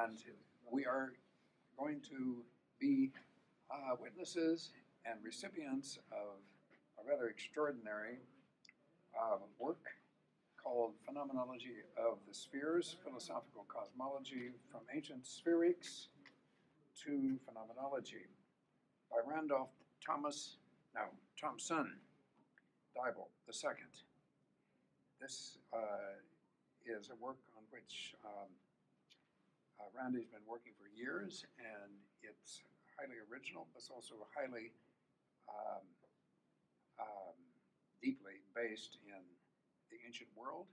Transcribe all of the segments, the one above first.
And we are going to be witnesses and recipients of a rather extraordinary work called Phenomenology of the Spheres, Philosophical Cosmology, from Ancient Spherics to Phenomenology, by Randolph Thompson, Dible II. This is a work on which Randy's been working for years, and it's highly original, but it's also highly deeply based in the ancient world,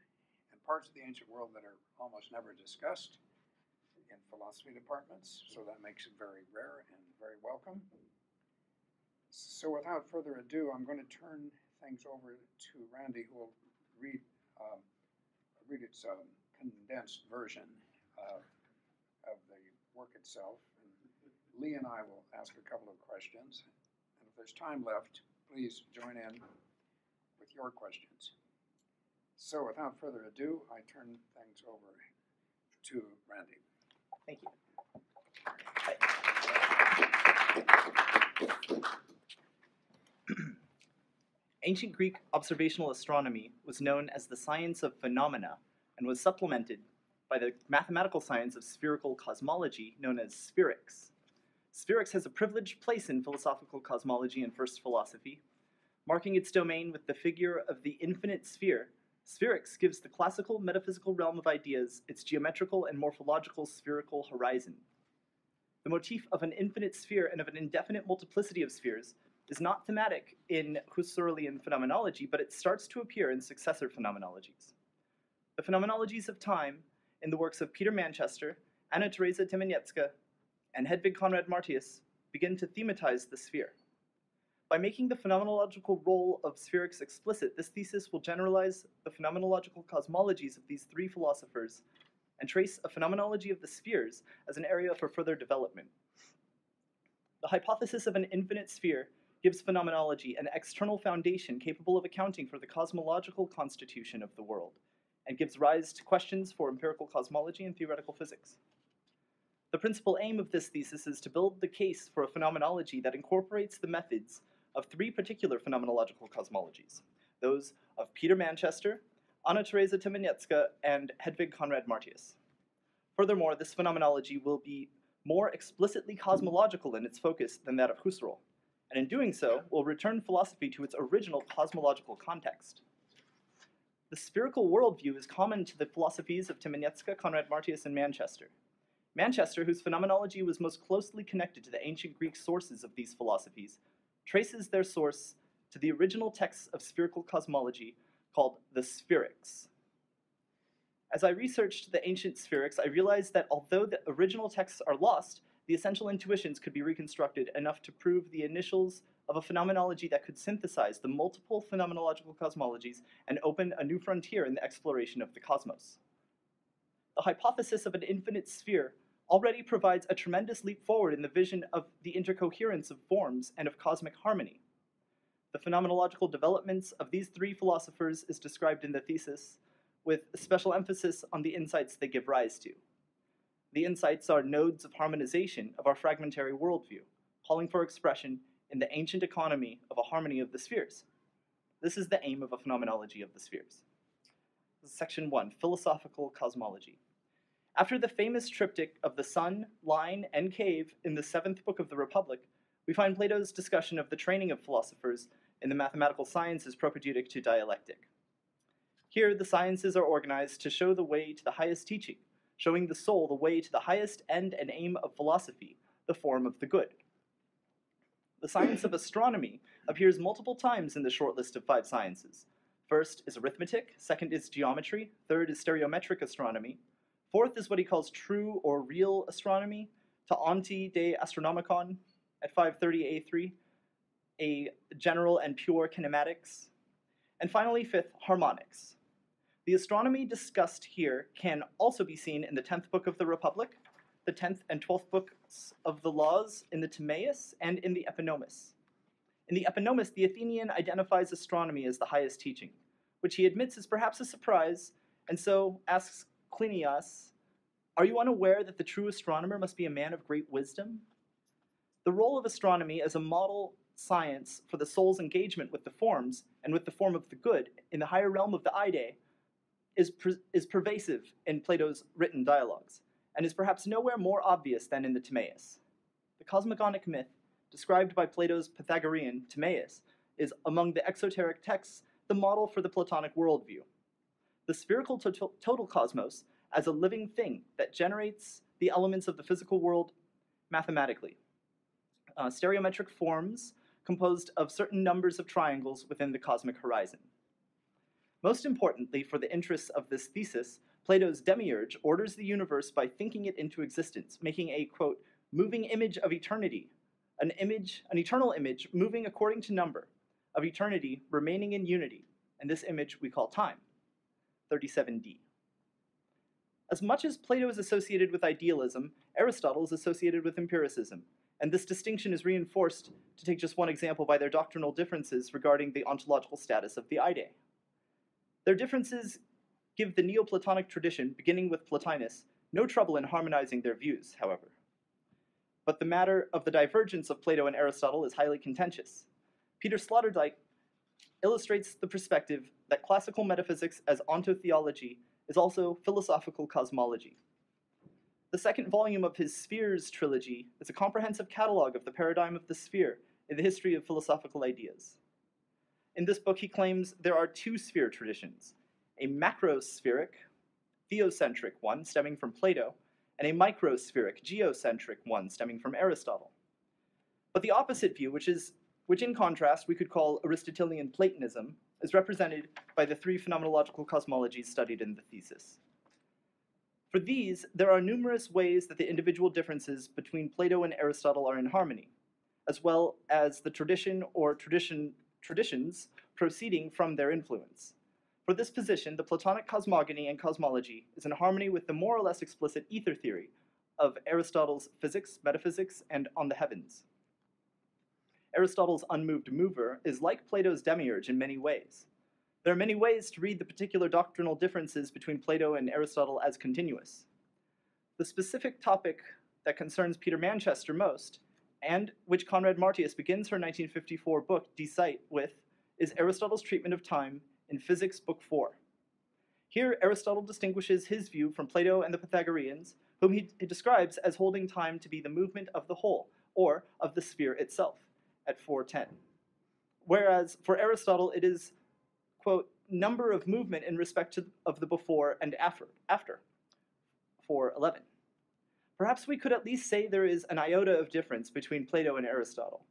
and parts of the ancient world that are almost never discussed in philosophy departments, so that makes it very rare and very welcome. So without further ado, I'm going to turn things over to Randy, who will read its condensed version of the work itself. And Lee and I will ask a couple of questions, and if there's time left, please join in with your questions. So without further ado, I turn things over to Randy. Thank you. Ancient Greek observational astronomy was known as the science of phenomena and was supplemented by the mathematical science of spherical cosmology known as spherics. Spherics has a privileged place in philosophical cosmology and first philosophy. Marking its domain with the figure of the infinite sphere, spherics gives the classical metaphysical realm of ideas its geometrical and morphological spherical horizon. The motif of an infinite sphere and of an indefinite multiplicity of spheres is not thematic in Husserlian phenomenology, but it starts to appear in successor phenomenologies. The phenomenologies of time, in the works of Peter Manchester, Anna-Teresa Tymieniecka, and Hedwig Conrad-Martius, begin to thematize the sphere. By making the phenomenological role of spherics explicit, this thesis will generalize the phenomenological cosmologies of these three philosophers and trace a phenomenology of the spheres as an area for further development. The hypothesis of an infinite sphere gives phenomenology an external foundation capable of accounting for the cosmological constitution of the world, and gives rise to questions for empirical cosmology and theoretical physics. The principal aim of this thesis is to build the case for a phenomenology that incorporates the methods of three particular phenomenological cosmologies, those of Peter Manchester, Anna-Teresa Tymieniecka, and Hedwig Conrad-Martius. Furthermore, this phenomenology will be more explicitly cosmological in its focus than that of Husserl, and in doing so, will return philosophy to its original cosmological context. The spherical worldview is common to the philosophies of Tymieniecka, Conrad-Martius, and Manchester. Manchester, whose phenomenology was most closely connected to the ancient Greek sources of these philosophies, traces their source to the original texts of spherical cosmology called the Spherics. As I researched the ancient Spherics, I realized that although the original texts are lost, the essential intuitions could be reconstructed enough to prove the initials of a phenomenology that could synthesize the multiple phenomenological cosmologies and open a new frontier in the exploration of the cosmos. The hypothesis of an infinite sphere already provides a tremendous leap forward in the vision of the intercoherence of forms and of cosmic harmony. The phenomenological developments of these three philosophers is described in the thesis, with special emphasis on the insights they give rise to. The insights are nodes of harmonization of our fragmentary worldview, calling for expression in the ancient economy of a harmony of the spheres. This is the aim of a phenomenology of the spheres. This is Section 1, Philosophical Cosmology. After the famous triptych of the sun, line, and cave in the 7th book of the Republic, we find Plato's discussion of the training of philosophers in the mathematical sciences propedeutic to dialectic. Here, the sciences are organized to show the way to the highest teaching, showing the soul the way to the highest end and aim of philosophy, the form of the good. The science of astronomy appears multiple times in the short list of 5 sciences. First is arithmetic, second is geometry, third is stereometric astronomy, fourth is what he calls true or real astronomy, to Onti de Astronomicon at 530 A3, a general and pure kinematics, and finally fifth, harmonics. The astronomy discussed here can also be seen in the 10th book of the Republic, the 10th and 12th books of the Laws, in the Timaeus, and in the Epinomis. In the Epinomis, the Athenian identifies astronomy as the highest teaching, which he admits is perhaps a surprise, and so asks Clinias, Are you unaware that the true astronomer must be a man of great wisdom? The role of astronomy as a model science for the soul's engagement with the forms and with the form of the good in the higher realm of the Ide is pervasive in Plato's written dialogues, and is perhaps nowhere more obvious than in the Timaeus. The cosmogonic myth, described by Plato's Pythagorean Timaeus, is, among the exoteric texts, the model for the Platonic worldview. The spherical total cosmos as a living thing that generates the elements of the physical world mathematically. Stereometric forms composed of certain numbers of triangles within the cosmic horizon. Most importantly, for the interests of this thesis, Plato's demiurge orders the universe by thinking it into existence, making a, quote, moving image of eternity, an eternal image moving according to number, of eternity remaining in unity, and this image we call time, 37d. As much as Plato is associated with idealism, Aristotle is associated with empiricism, and this distinction is reinforced, to take just one example, by their doctrinal differences regarding the ontological status of the Ide. Their differences give the Neoplatonic tradition, beginning with Plotinus, no trouble in harmonizing their views, however. But the matter of the divergence of Plato and Aristotle is highly contentious. Peter Sloterdijk illustrates the perspective that classical metaphysics as ontotheology is also philosophical cosmology. The second volume of his Spheres trilogy is a comprehensive catalog of the paradigm of the sphere in the history of philosophical ideas. In this book, he claims there are two sphere traditions, a macrospheric, theocentric one stemming from Plato, and a microspheric, geocentric one stemming from Aristotle. But the opposite view, which in contrast we could call Aristotelian Platonism, is represented by the three phenomenological cosmologies studied in the thesis. For these, there are numerous ways that the individual differences between Plato and Aristotle are in harmony, as well as the tradition or traditions proceeding from their influence. For this position, the Platonic cosmogony and cosmology is in harmony with the more or less explicit ether theory of Aristotle's physics, metaphysics, and on the heavens. Aristotle's unmoved mover is like Plato's demiurge in many ways. There are many ways to read the particular doctrinal differences between Plato and Aristotle as continuous. The specific topic that concerns Peter Manchester most, and which Conrad-Martius begins her 1954 book, De Sight, with, is Aristotle's treatment of time in Physics, Book 4. Here, Aristotle distinguishes his view from Plato and the Pythagoreans, whom he describes as holding time to be the movement of the whole, or of the sphere itself, at 4:10. Whereas for Aristotle, it is, quote, number of movement in respect of the before and after, 4:11. Perhaps we could at least say there is an iota of difference between Plato and Aristotle.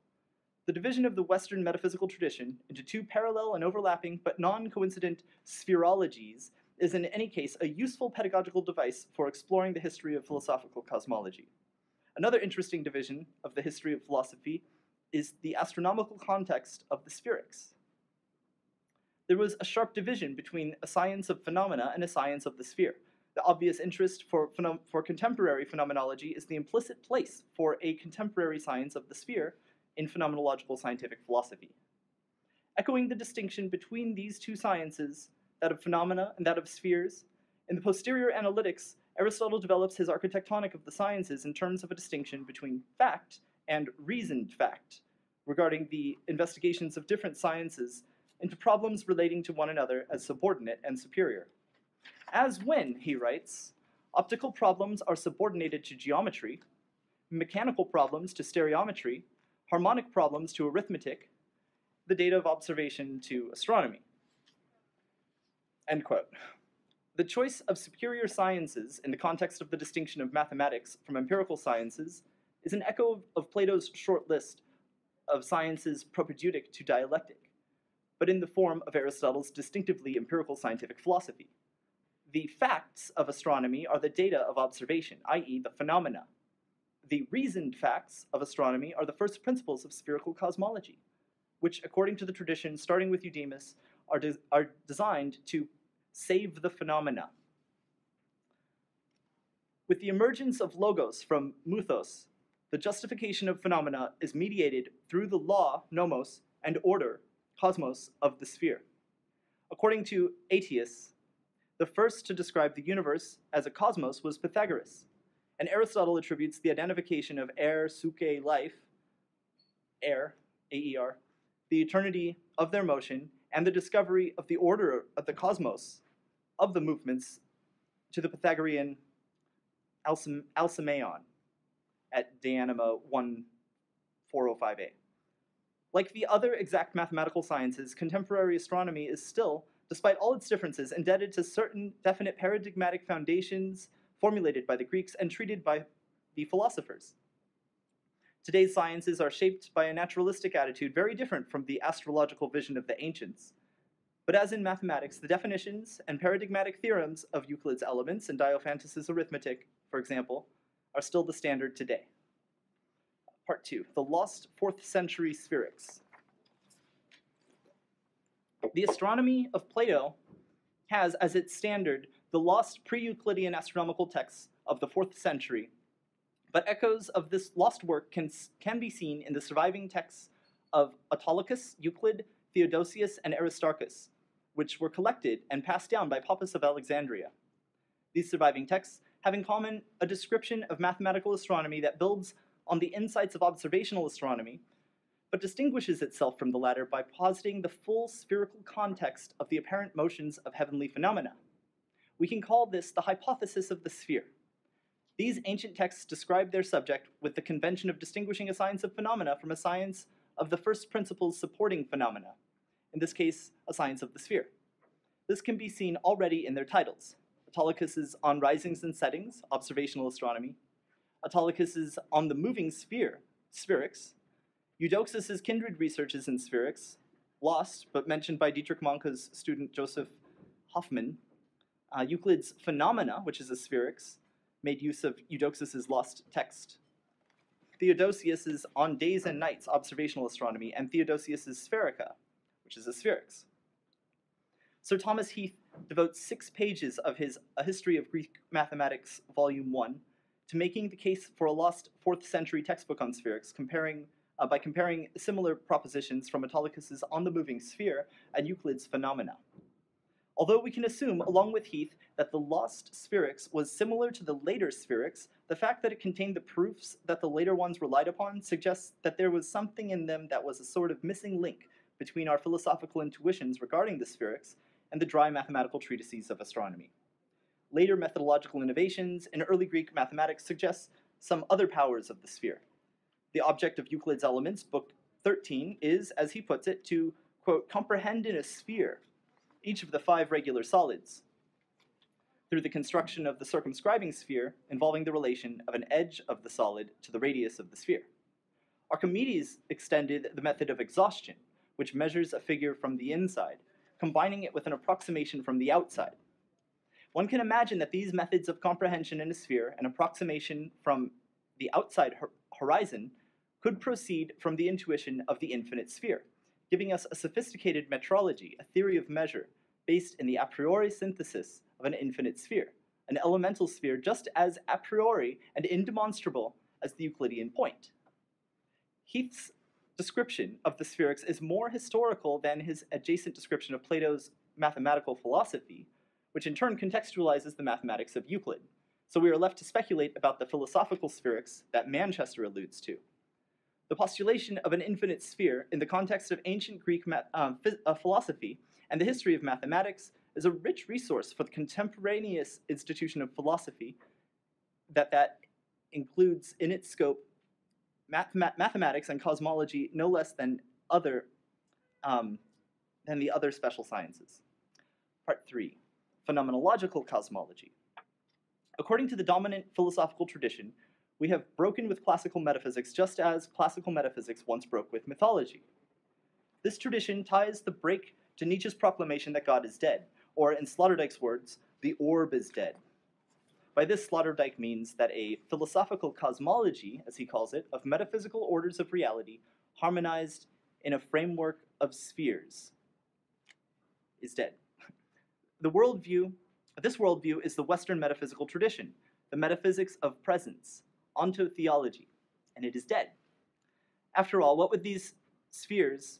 The division of the Western metaphysical tradition into two parallel and overlapping but non-coincident spherologies is in any case a useful pedagogical device for exploring the history of philosophical cosmology. Another interesting division of the history of philosophy is the astronomical context of the Spherics. There was a sharp division between a science of phenomena and a science of the sphere. The obvious interest for contemporary phenomenology is the implicit place for a contemporary science of the sphere in phenomenological scientific philosophy. Echoing the distinction between these two sciences, that of phenomena and that of spheres, in the posterior analytics, Aristotle develops his architectonic of the sciences in terms of a distinction between fact and reasoned fact, regarding the investigations of different sciences into problems relating to one another as subordinate and superior. As when, he writes, optical problems are subordinated to geometry, mechanical problems to stereometry, harmonic problems to arithmetic, the data of observation to astronomy. End quote. The choice of superior sciences in the context of the distinction of mathematics from empirical sciences is an echo of Plato's short list of sciences propedeutic to dialectic, but in the form of Aristotle's distinctively empirical scientific philosophy. The facts of astronomy are the data of observation, i.e. the phenomena. The reasoned facts of astronomy are the first principles of spherical cosmology, which, according to the tradition, starting with Eudemus, are designed to save the phenomena. With the emergence of logos from muthos, the justification of phenomena is mediated through the law, nomos, and order, cosmos, of the sphere. According to Aetius, The first to describe the universe as a cosmos was Pythagoras, and Aristotle attributes the identification of air, suke, life, air, A-E-R, the eternity of their motion, and the discovery of the order of the cosmos, of the movements, to the Pythagorean Alcmaeon at De Anima 1405a. Like the other exact mathematical sciences, contemporary astronomy is still, despite all its differences, indebted to certain definite paradigmatic foundations formulated by the Greeks and treated by the philosophers. Today's sciences are shaped by a naturalistic attitude very different from the astrological vision of the ancients. But as in mathematics, the definitions and paradigmatic theorems of Euclid's Elements and Diophantus's arithmetic, for example, are still the standard today. Part 2, the lost 4th century Spherics. The astronomy of Plato has as its standard the lost pre-Euclidean astronomical texts of the 4th century, but echoes of this lost work can be seen in the surviving texts of Autolycus, Euclid, Theodosius, and Aristarchus, which were collected and passed down by Pappus of Alexandria. These surviving texts have in common a description of mathematical astronomy that builds on the insights of observational astronomy, but distinguishes itself from the latter by positing the full spherical context of the apparent motions of heavenly phenomena. We can call this the hypothesis of the sphere. These ancient texts describe their subject with the convention of distinguishing a science of phenomena from a science of the first principles supporting phenomena, in this case, a science of the sphere. This can be seen already in their titles. Autolycus's On Risings and Settings, Observational Astronomy, Autolycus's On the Moving Sphere, Spherics, Eudoxus's Kindred Researches in Spherics, lost but mentioned by Dietrich Monke's student Joseph Hoffmann, Euclid's Phenomena, which is a Spherics, made use of Eudoxus's lost text, Theodosius's On Days and Nights, Observational Astronomy, and Theodosius's Spherica, which is a Spherics. Sir Thomas Heath devotes 6 pages of his A History of Greek Mathematics, Volume 1, to making the case for a lost 4th century textbook on spherics, by comparing similar propositions from Autolycus's On the Moving Sphere and Euclid's Phenomena. Although we can assume, along with Heath, that the lost spherics was similar to the later spherics, the fact that it contained the proofs that the later ones relied upon suggests that there was something in them that was a sort of missing link between our philosophical intuitions regarding the spherics and the dry mathematical treatises of astronomy. Later methodological innovations in early Greek mathematics suggest some other powers of the sphere. The object of Euclid's Elements, Book 13, is, as he puts it, to, quote, comprehend in a sphere each of the 5 regular solids through the construction of the circumscribing sphere involving the relation of an edge of the solid to the radius of the sphere. Archimedes extended the method of exhaustion, which measures a figure from the inside, combining it with an approximation from the outside. One can imagine that these methods of comprehension in a sphere and approximation from the outside horizon could proceed from the intuition of the infinite sphere, giving us a sophisticated metrology, a theory of measure, based in the a priori synthesis of an infinite sphere, an elemental sphere just as a priori and indemonstrable as the Euclidean point. Heath's description of the spherics is more historical than his adjacent description of Plato's mathematical philosophy, which in turn contextualizes the mathematics of Euclid. So we are left to speculate about the philosophical spherics that Manchester alludes to. The postulation of an infinite sphere in the context of ancient Greek philosophy and the history of mathematics is a rich resource for the contemporaneous institution of philosophy that includes in its scope mathematics and cosmology no less than the other special sciences. Part 3, Phenomenological Cosmology. According to the dominant philosophical tradition, we have broken with classical metaphysics just as classical metaphysics once broke with mythology. This tradition ties the break to Nietzsche's proclamation that God is dead, or in Sloterdijk's words, the orb is dead. By this, Sloterdijk means that a philosophical cosmology, as he calls it, of metaphysical orders of reality harmonized in a framework of spheres is dead. This worldview is the Western metaphysical tradition, the metaphysics of presence, ontotheology, and it is dead. After all, what would these spheres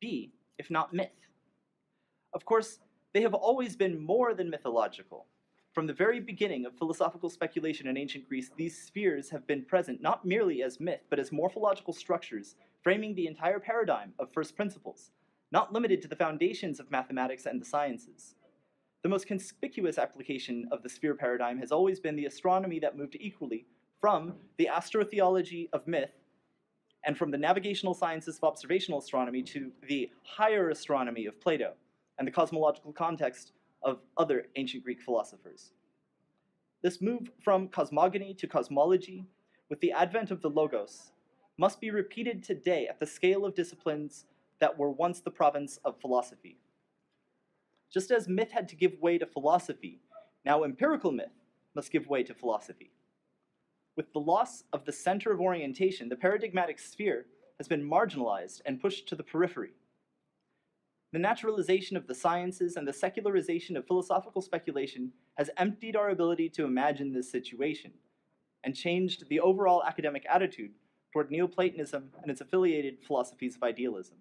be if not myth? Of course, they have always been more than mythological. From the very beginning of philosophical speculation in ancient Greece, these spheres have been present not merely as myth, but as morphological structures framing the entire paradigm of first principles, not limited to the foundations of mathematics and the sciences. The most conspicuous application of the sphere paradigm has always been the astronomy that moved equally from the astrotheology of myth and from the navigational sciences of observational astronomy to the higher astronomy of Plato and the cosmological context of other ancient Greek philosophers. This move from cosmogony to cosmology, with the advent of the Logos, must be repeated today at the scale of disciplines that were once the province of philosophy. Just as myth had to give way to philosophy, now empirical myth must give way to philosophy. With the loss of the center of orientation, the paradigmatic sphere has been marginalized and pushed to the periphery. The naturalization of the sciences and the secularization of philosophical speculation has emptied our ability to imagine this situation and changed the overall academic attitude toward Neoplatonism and its affiliated philosophies of idealism.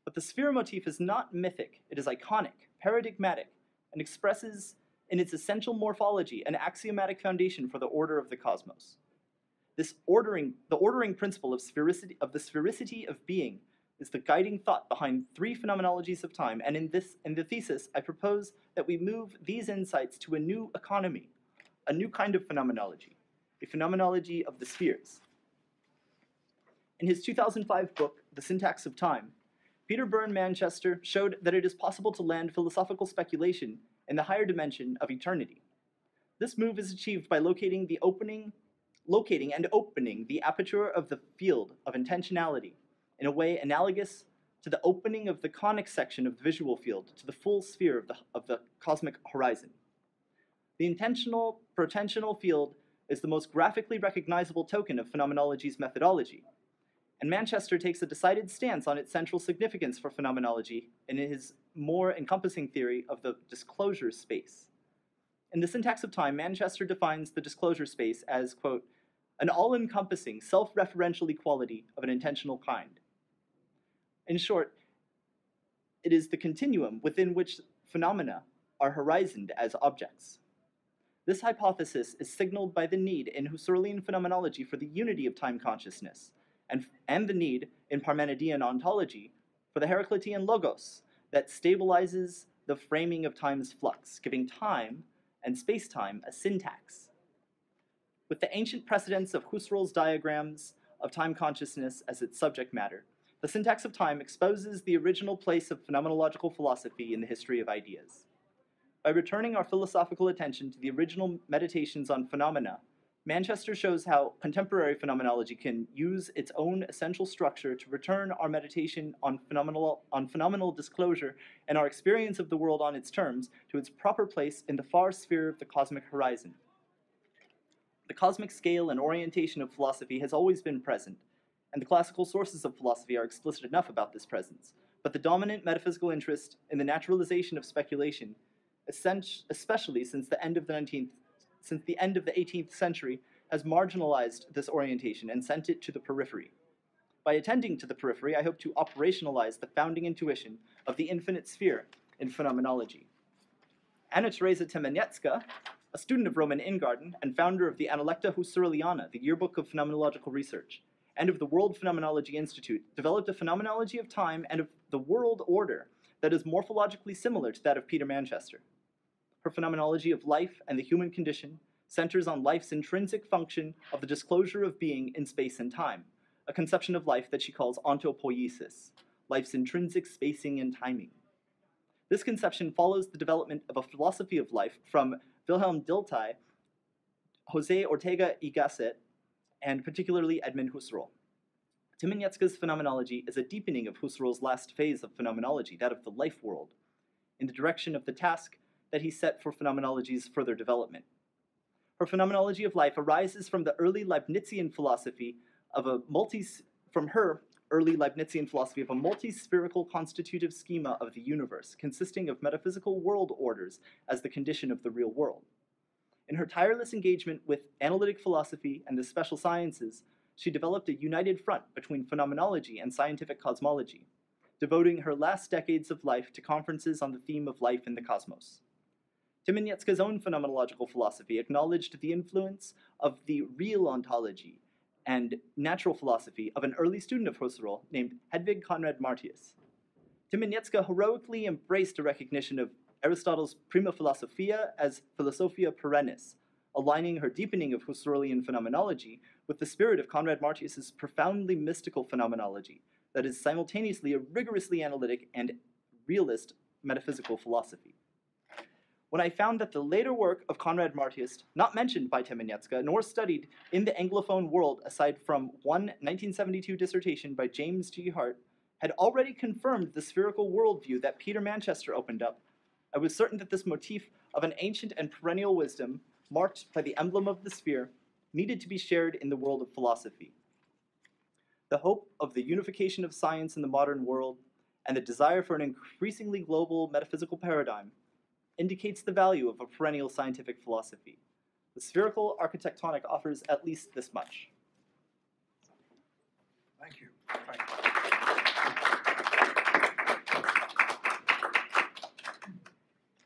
But the sphere motif is not mythic, it is iconic, paradigmatic, and expresses in its essential morphology an axiomatic foundation for the order of the cosmos. The ordering principle of the sphericity of being is the guiding thought behind three phenomenologies of time, and in the thesis, I propose that we move these insights to a new economy, a new kind of phenomenology, a phenomenology of the spheres. In his 2005 book, The Syntax of Time, Peter Byrne-Manchester showed that it is possible to land philosophical speculation in the higher dimension of eternity. This move is achieved by locating and opening the aperture of the field of intentionality in a way analogous to the opening of the conic section of the visual field to the full sphere of the cosmic horizon. The intentional protensional field is the most graphically recognizable token of Phenomenology's methodology, and Manchester takes a decided stance on its central significance for phenomenology in his more encompassing theory of the disclosure space. In The Syntax of Time, Manchester defines the disclosure space as, quote, an all-encompassing, self-referential equality of an intentional kind. In short, it is the continuum within which phenomena are horizoned as objects. This hypothesis is signaled by the need in Husserlian phenomenology for the unity of time consciousness, and the need in Parmenidean ontology for the Heraclitean logos that stabilizes the framing of time's flux, giving time and space-time a syntax. With the ancient precedents of Husserl's diagrams of time consciousness as its subject matter, the Syntax of Time exposes the original place of phenomenological philosophy in the history of ideas. By returning our philosophical attention to the original meditations on phenomena, Manchester shows how contemporary phenomenology can use its own essential structure to return our meditation on phenomenal disclosure and our experience of the world on its terms to its proper place in the far sphere of the cosmic horizon. The cosmic scale and orientation of philosophy has always been present, and the classical sources of philosophy are explicit enough about this presence, but the dominant metaphysical interest in the naturalization of speculation, especially since the end of the 18th century, has marginalized this orientation and sent it to the periphery. By attending to the periphery, I hope to operationalize the founding intuition of the infinite sphere in phenomenology. Anna-Teresa Tymieniecka, a student of Roman Ingarden and founder of the Analecta Husserliana, the yearbook of phenomenological research, and of the World Phenomenology Institute, developed a phenomenology of time and of the world order that is morphologically similar to that of Peter Manchester. Her phenomenology of life and the human condition centers on life's intrinsic function of the disclosure of being in space and time, a conception of life that she calls ontopoiesis, life's intrinsic spacing and timing. This conception follows the development of a philosophy of life from Wilhelm Dilthey, José Ortega y Gasset, and particularly Edmund Husserl. Tymieniecka's phenomenology is a deepening of Husserl's last phase of phenomenology, that of the life world, in the direction of the task that he set for phenomenology's further development. Her phenomenology of life arises from the early Leibnizian philosophy of a multi-spherical constitutive schema of the universe, consisting of metaphysical world orders as the condition of the real world. In her tireless engagement with analytic philosophy and the special sciences, she developed a united front between phenomenology and scientific cosmology, devoting her last decades of life to conferences on the theme of life in the cosmos. Tymieniecka's own phenomenological philosophy acknowledged the influence of the real ontology and natural philosophy of an early student of Husserl named Hedwig Conrad-Martius. Tymieniecka heroically embraced a recognition of Aristotle's prima philosophia as philosophia perennis, aligning her deepening of Husserlian phenomenology with the spirit of Conrad-Martius's profoundly mystical phenomenology that is simultaneously a rigorously analytic and realist metaphysical philosophy. When I found that the later work of Conrad-Martius, not mentioned by Tymieniecka nor studied in the Anglophone world aside from one 1972 dissertation by James G. Hart, had already confirmed the spherical worldview that Peter Manchester opened up, I was certain that this motif of an ancient and perennial wisdom, marked by the emblem of the sphere, needed to be shared in the world of philosophy. The hope of the unification of science in the modern world and the desire for an increasingly global metaphysical paradigm indicates the value of a perennial scientific philosophy. The spherical architectonic offers at least this much. Thank you. Thank you.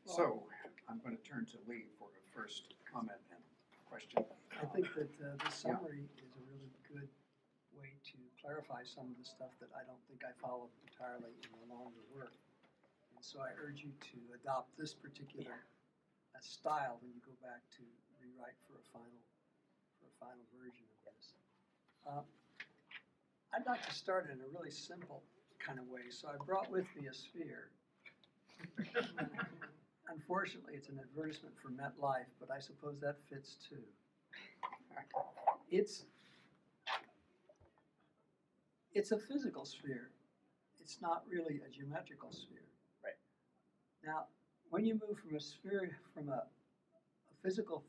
So, I'm going to turn to Lee for the first comment and question. I think that the summary is a really good way to clarify some of the stuff that I don't think I followed entirely in the longer work. And so I urge you to adopt this particular style when you go back to rewrite for a final version of this. I'd like to start in a really simple kind of way. So I brought with me a sphere. Unfortunately, it's an advertisement for MetLife, but I suppose that fits too. It's a physical sphere. It's not really a geometrical sphere. Right. Now, when you move from a sphere, from a physical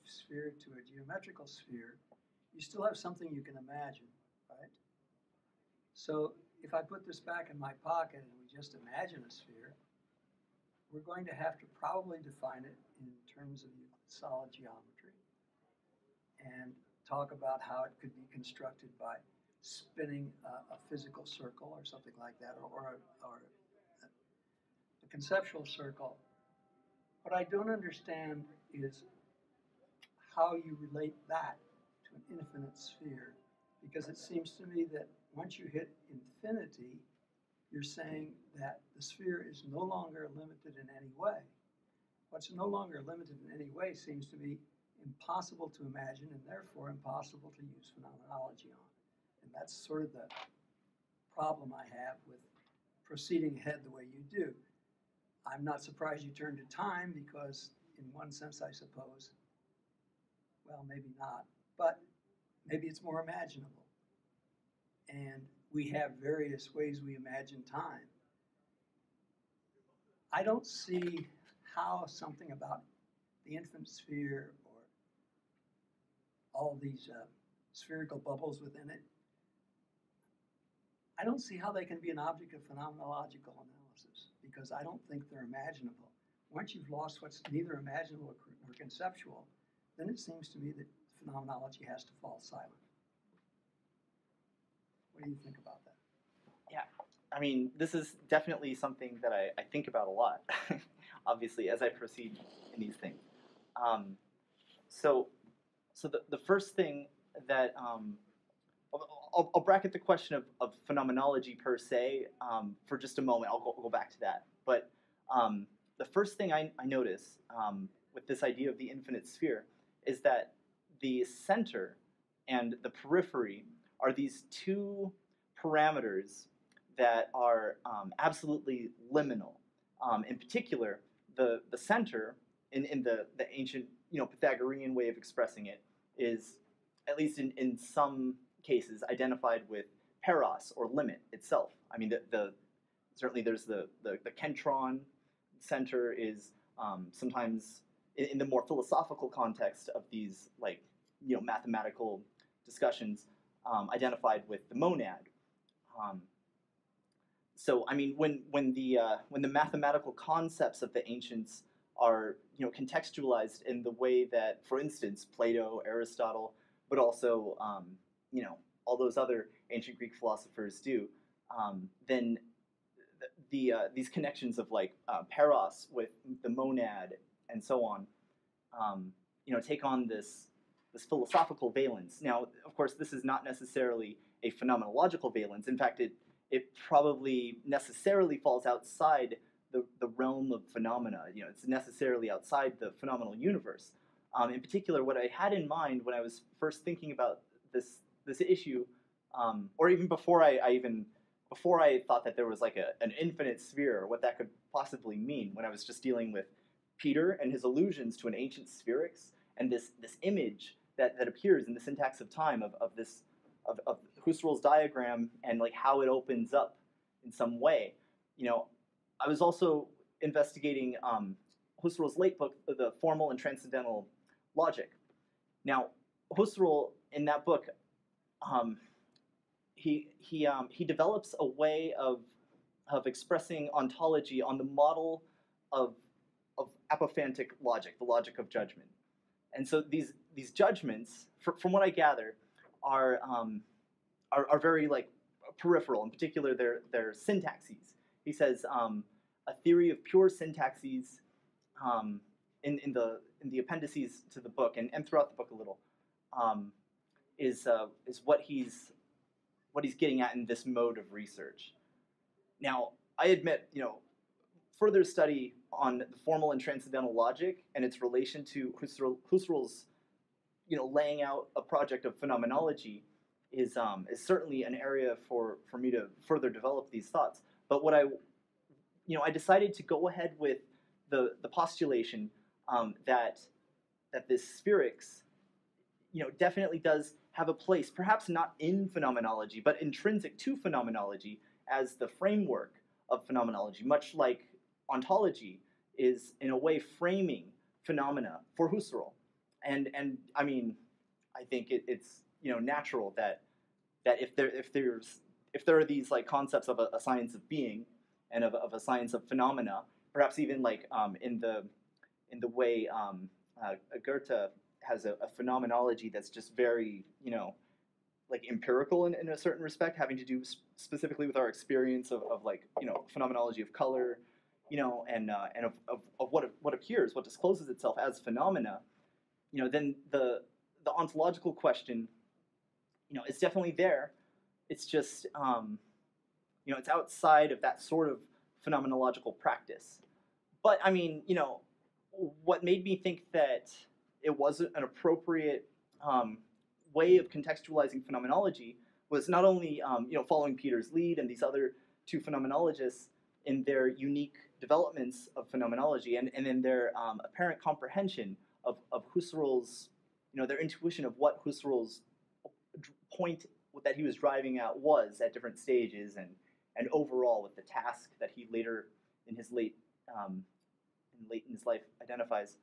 sphere to a geometrical sphere, you still have something you can imagine, right? So if I put this back in my pocket and we just imagine a sphere, we're going to have to probably define it in terms of solid geometry and talk about how it could be constructed by spinning a physical circle or something like that, or a conceptual circle. What I don't understand is how you relate that to an infinite sphere, because it seems to me that once you hit infinity, you're saying that the sphere is no longer limited in any way. What's no longer limited in any way seems to be impossible to imagine and therefore impossible to use phenomenology on. And that's sort of the problem I have with proceeding ahead the way you do. I'm not surprised you turned to time because in one sense, I suppose, well, maybe not, but maybe it's more imaginable. And we have various ways we imagine time. I don't see how something about the infinite sphere or all these spherical bubbles within it, I don't see how they can be an object of phenomenological analysis, because I don't think they're imaginable. Once you've lost what's neither imaginable or conceptual, then it seems to me that phenomenology has to fall silent. What do you think about that? Yeah, I mean, this is definitely something that I think about a lot, obviously, as I proceed in these things. So the first thing that, I'll bracket the question of phenomenology per se for just a moment. I'll go back to that. But the first thing I notice with this idea of the infinite sphere is that the center and the periphery are these two parameters that are absolutely liminal. In particular, the center in the ancient Pythagorean way of expressing it is, at least in some cases, identified with peros, or limit itself. I mean, certainly there's the kentron center is sometimes in the more philosophical context of these mathematical discussions identified with the monad. So I mean, when the mathematical concepts of the ancients are contextualized in the way that, for instance, Plato, Aristotle, but also all those other ancient Greek philosophers do, then these connections of like paros with the monad and so on, take on this philosophical valence. Now, of course, this is not necessarily a phenomenological valence. In fact, it probably necessarily falls outside the realm of phenomena. It's necessarily outside the phenomenal universe. In particular, what I had in mind when I was first thinking about this issue, or even before I thought that there was like an infinite sphere, or what that could possibly mean, when I was just dealing with Peter and his allusions to an ancient spherics and this image that appears in the syntax of time of Husserl's diagram and like how it opens up in some way. I was also investigating Husserl's late book, The Formal and Transcendental Logic. Now, Husserl in that book, he develops a way of expressing ontology on the model of apophantic logic, the logic of judgment. And so these judgments, from what I gather, are very like peripheral. In particular, they're syntaxes. He says a theory of pure syntaxes in the appendices to the book and throughout the book a little is what he's getting at in this mode of research. Now, I admit, further study on the formal and transcendental logic and its relation to Husserl's, laying out a project of phenomenology is certainly an area for me to further develop these thoughts. But what I decided to go ahead with the postulation that this spherics, definitely does have a place, perhaps not in phenomenology, but intrinsic to phenomenology as the framework of phenomenology, much like ontology is in a way framing phenomena for Husserl. And I mean, I think it's natural that if there are these like concepts of a science of being and of a science of phenomena, perhaps even like in the way Goethe has a phenomenology that's just very like empirical in a certain respect, having to do specifically with our experience of like phenomenology of color, and of what appears, what discloses itself as phenomena. Then the ontological question, is definitely there. It's just it's outside of that sort of phenomenological practice. But I mean, what made me think that it wasn't an appropriate way of contextualizing phenomenology was not only following Peter's lead and these other two phenomenologists in their unique developments of phenomenology and in their apparent comprehension of Husserl's, their intuition of what Husserl's point that he was driving at was at different stages and overall with the task that he later in his late in his life identifies,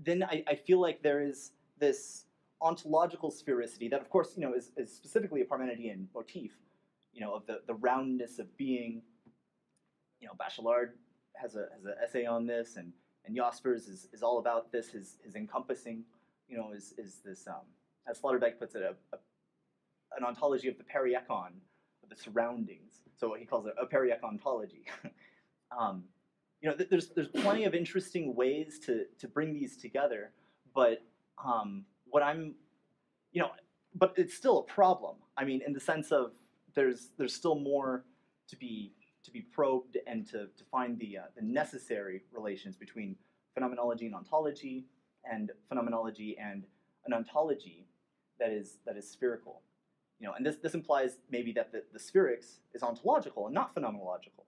then I feel like there is this ontological sphericity that, of course, is specifically a Parmenidean motif, of the roundness of being. Bachelard has an essay on this, and Jaspers is all about this. His encompassing, is this as Sloterdijk puts it, an ontology of the periekon, of the surroundings. So he calls it a periekontology. There's plenty of interesting ways to bring these together, but what I'm, but it's still a problem. I mean, in the sense of there's still more to be probed and to find the necessary relations between phenomenology and ontology, and phenomenology and an ontology that is spherical. And this implies maybe that the spherics is ontological and not phenomenological.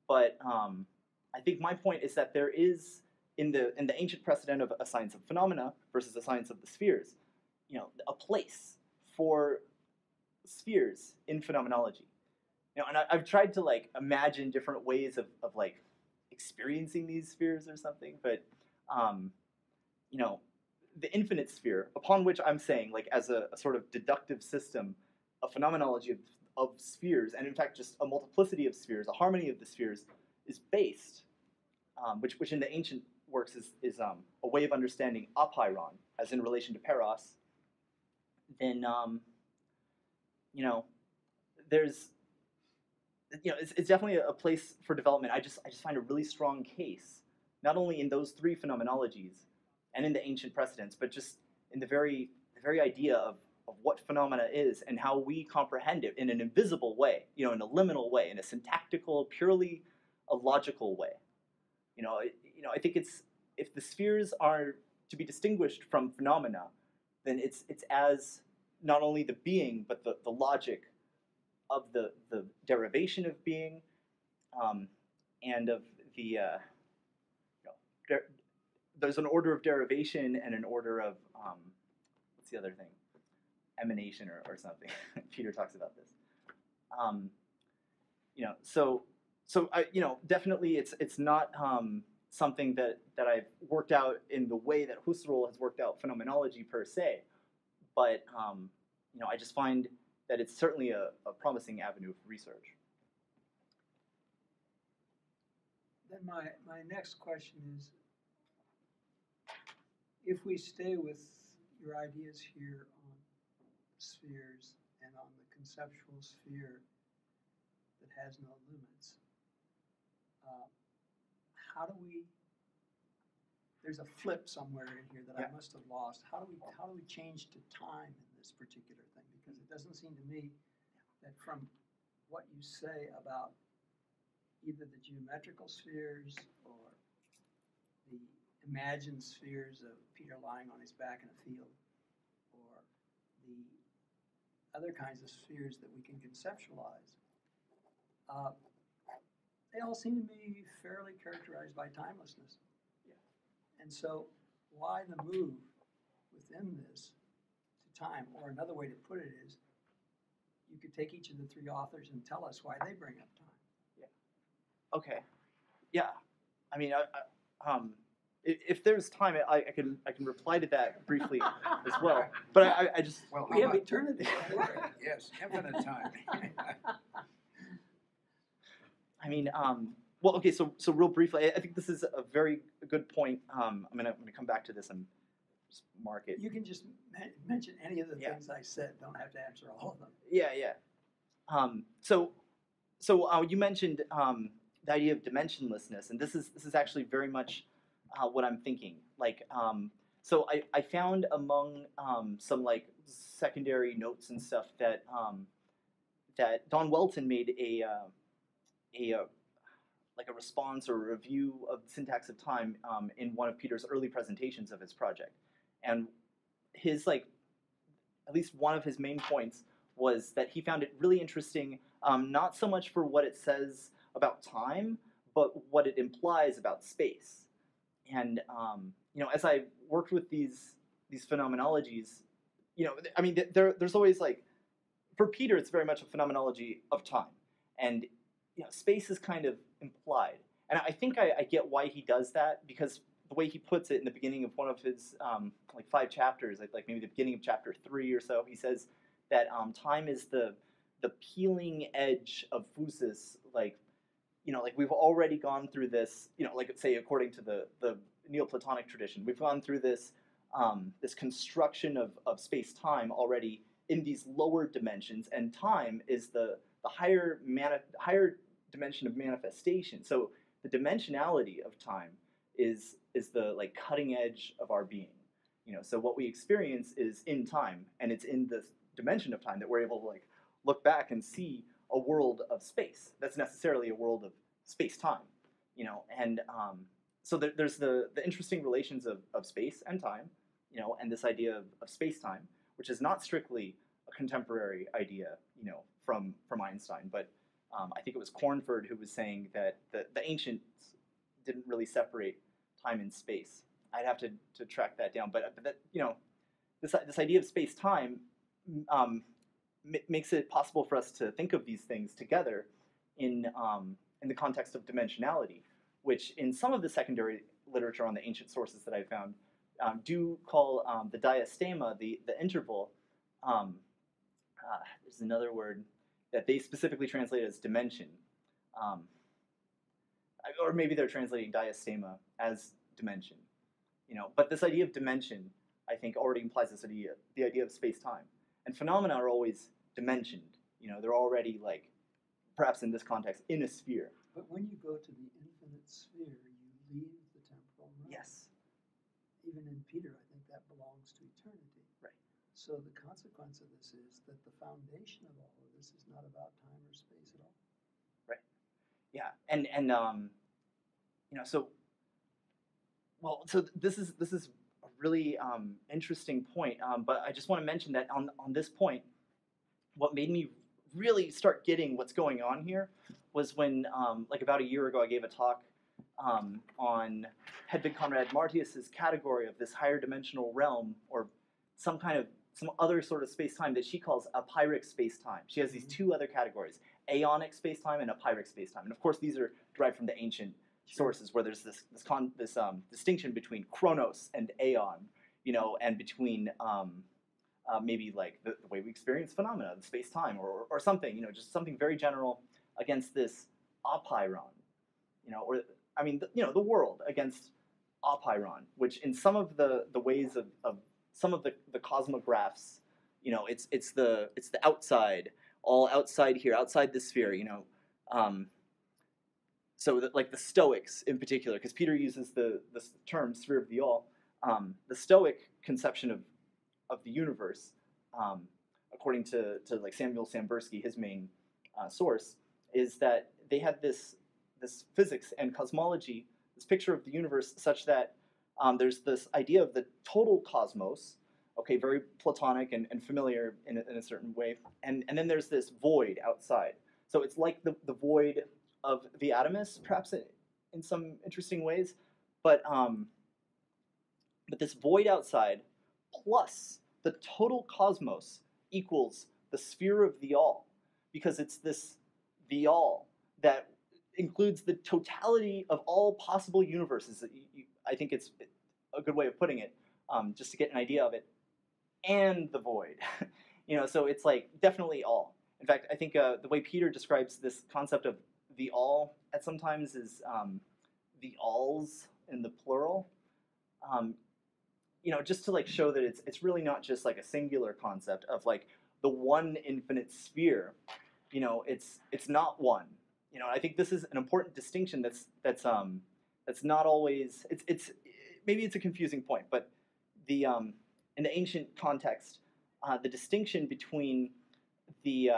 But I think my point is that there is in the ancient precedent of a science of phenomena versus a science of the spheres, a place for spheres in phenomenology. And I've tried to like imagine different ways of like experiencing these spheres or something, but the infinite sphere, upon which I'm saying, like as a sort of deductive system, a phenomenology of spheres, and in fact just a multiplicity of spheres, a harmony of the spheres, is based, which in the ancient works is a way of understanding apeiron, as in relation to Peros, then there's it's definitely a place for development. I just find a really strong case, not only in those three phenomenologies and in the ancient precedents, but just in the very idea of what phenomena is and how we comprehend it in an invisible way, in a liminal way, in a syntactical, purely a logical way. I think if the spheres are to be distinguished from phenomena, then it's as not only the being but the logic of the derivation of being, and of the there's an order of derivation and an order of what's the other thing, emanation or something. Peter talks about this. Definitely it's not something that I've worked out in the way that Husserl has worked out phenomenology per se, but I just find that it's certainly a promising avenue for research. Then my next question is, if we stay with your ideas here on spheres and on the conceptual sphere that has no limits, how do we, there's a flip somewhere in here that I must have lost. How do we change to time in this particular thing? Because it doesn't seem to me that from what you say about either the geometrical spheres or the imagined spheres of Peter lying on his back in a field, or the other kinds of spheres that we can conceptualize, they all seem to be fairly characterized by timelessness. And so why the move within this to time? Or another way to put it is, you could take each of the three authors and tell us why they bring up time. Yeah. Okay. Yeah. I mean, if there's time, I can reply to that briefly as well. But I just we have eternity. Yes, infinite time. I mean, well, okay. So real briefly, I think this is a very good point. I'm gonna come back to this and just mark it. You can just mention any of the things I said. Don't have to answer all of them. Yeah. So you mentioned the idea of dimensionlessness, and this is actually very much what I'm thinking. Like, so I found among some like secondary notes and stuff that that Don Welton made a response or a review of the syntax of time in one of Peter's early presentations of his project, and his at least one of his main points was that he found it really interesting, not so much for what it says about time, but what it implies about space. And as I worked with these phenomenologies, I mean, there's always for Peter, it's very much a phenomenology of time, and space is kind of implied. And I think I get why he does that, because the way he puts it in the beginning of one of his 5 chapters, like maybe the beginning of chapter 3 or so, he says that time is the peeling edge of physis. We've already gone through this, say according to the Neoplatonic tradition, we've gone through this this construction of space-time already in these lower dimensions, and time is the higher dimension of manifestation. So the dimensionality of time is the cutting edge of our being. So what we experience is in time, and it's in this dimension of time that we're able to look back and see a world of space that's necessarily a world of space-time. And so there's the interesting relations of space and time, and this idea of space-time, which is not strictly a contemporary idea, from Einstein, but I think it was Cornford who was saying that the ancients didn't really separate time and space. I'd have to track that down, but that, this idea of space-time makes it possible for us to think of these things together in the context of dimensionality, which in some of the secondary literature on the ancient sources that I found do call the diastema, the interval. There's another word that they specifically translate as dimension, or maybe they're translating diastema as dimension. But this idea of dimension, I think, already implies the idea of space-time. And phenomena are always dimensioned. They're already perhaps in this context, in a sphere. But when you go to the infinite sphere, you leave the temporal realm. Yes. Even in Peter, I think that belongs to eternity. Right. So the consequence of this is that the foundation of all of this is not about time or space at all. Right. Yeah. And so this is a really interesting point. But I just want to mention that on this point, what made me really start getting what's going on here was when, like about a year ago, I gave a talk on Hedwig Conrad-Martius's category of this higher dimensional realm, or some other sort of space-time that she calls a Pyrrhic space-time. She has these two other categories, aeonic space-time and a Pyrrhic space-time. And of course, these are derived from the ancient sources, where there's this distinction between chronos and aeon, and between maybe like the way we experience phenomena, the space-time, or something, just something very general against this apeiron, the world against apeiron, which in some of the ways of some of the cosmographs, it's the outside, all outside here, outside the sphere, so that, like the Stoics in particular, because Peter uses the term sphere of the all, the Stoic conception of the universe, according to like Samuel Sambursky, his main source, is that they had this physics and cosmology, this picture of the universe, such that there's this idea of the total cosmos, okay, very Platonic and familiar in a certain way, and then there's this void outside. So it's like the void of the atomus, perhaps in some interesting ways, but this void outside plus the total cosmos equals the sphere of the all, because it's the all that includes the totality of all possible universes. I think it's a good way of putting it, just to get an idea of it, and the void. So it's like definitely all. In fact, I think the way Peter describes this concept of the all at sometimes is the alls in the plural. Just to like show that it's really not just like a singular concept of like the one infinite sphere. It's not one. I think this is an important distinction that's not always, it's maybe it's a confusing point, but in the ancient context, the distinction between the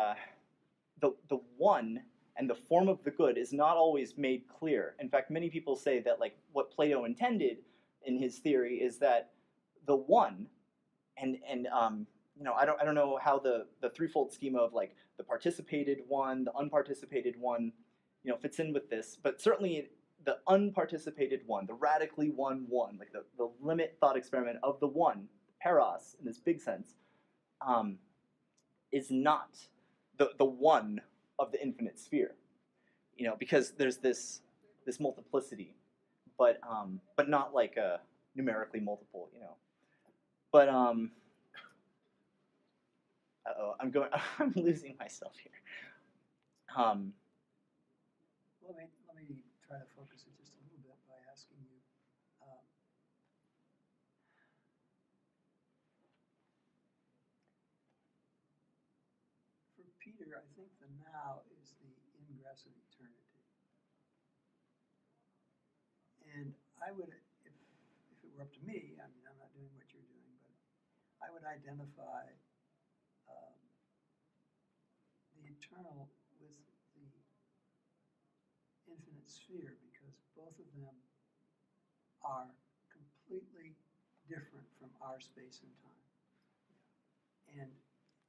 one and the form of the good is not always made clear. In fact, many people say that like what Plato intended in his theory is that the one, and I don't know how the threefold schema of like the participated one, the unparticipated one, fits in with this, but certainly the unparticipated one, the radically one, like the limit thought experiment of the one, paros in this big sense, is not the one of the infinite sphere, because there's this multiplicity, but not like a numerically multiple, But I'm losing myself here. Let me try to focus it just a little bit by asking you. For Peter, I think the now is the ingress of eternity. And I would, if it were up to me, I'm not doing what you're doing, but I would identify the eternal with the infinite sphere, because both of them are completely different from our space and time. And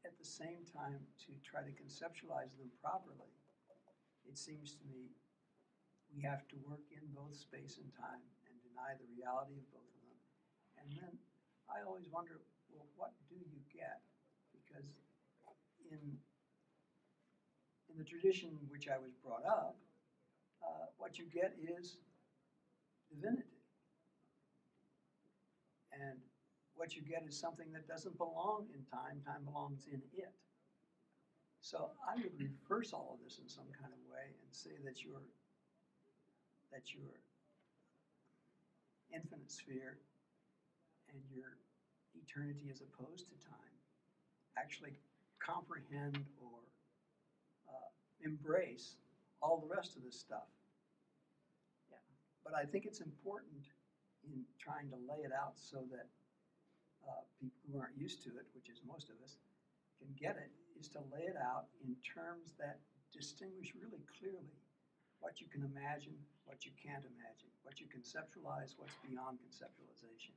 at the same time, to try to conceptualize them properly, it seems to me we have to work in both space and time and deny the reality of both of them. And then I always wonder, well, what do you get? Because in the tradition in which I was brought up, what you get is divinity. And what you get is something that doesn't belong in time, time belongs in it. So I would reverse all of this in some kind of way and say that your infinite sphere and your eternity as opposed to time actually comprehend or embrace all the rest of this stuff. Yeah. But I think it's important in trying to lay it out so that people who aren't used to it, which is most of us, can get it, is to lay it out in terms that distinguish really clearly what you can imagine, what you can't imagine, what you conceptualize, what's beyond conceptualization.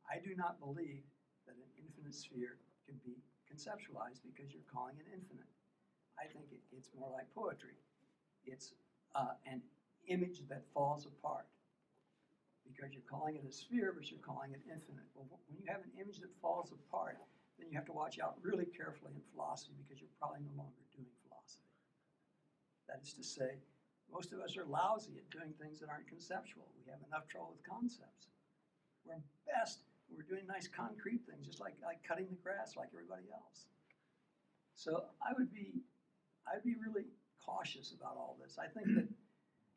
I do not believe that an infinite sphere can be conceptualized because you're calling it infinite. I think it's more like poetry. It's an image that falls apart because you're calling it a sphere, but you're calling it infinite. Well, when you have an image that falls apart, then you have to watch out really carefully in philosophy because you're probably no longer doing philosophy. That is to say, most of us are lousy at doing things that aren't conceptual. We have enough trouble with concepts. We're best when we're doing nice concrete things, just like cutting the grass like everybody else. So I'd be really cautious about all this. I think that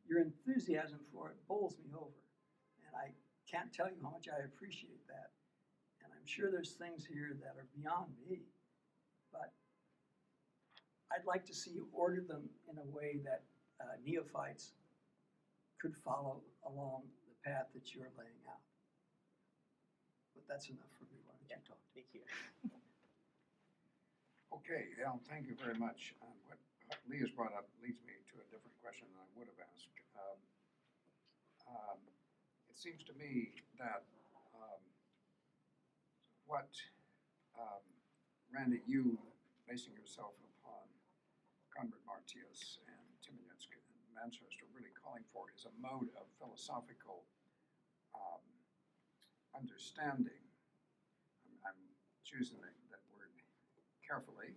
your enthusiasm for it bowls me over. And I can't tell you how much I appreciate that. And I'm sure there's things here that are beyond me. But I'd like to see you order them in a way that neophytes could follow along the path that you're laying out. But that's enough for me. Why don't you talk? Thank you. Okay, Al, thank you very much. What Lee has brought up leads me to a different question than I would have asked. It seems to me that what, Randy, you basing yourself upon Conrad-Martius and Tymieniecka and Manchester really calling for is a mode of philosophical understanding. I'm choosing that word carefully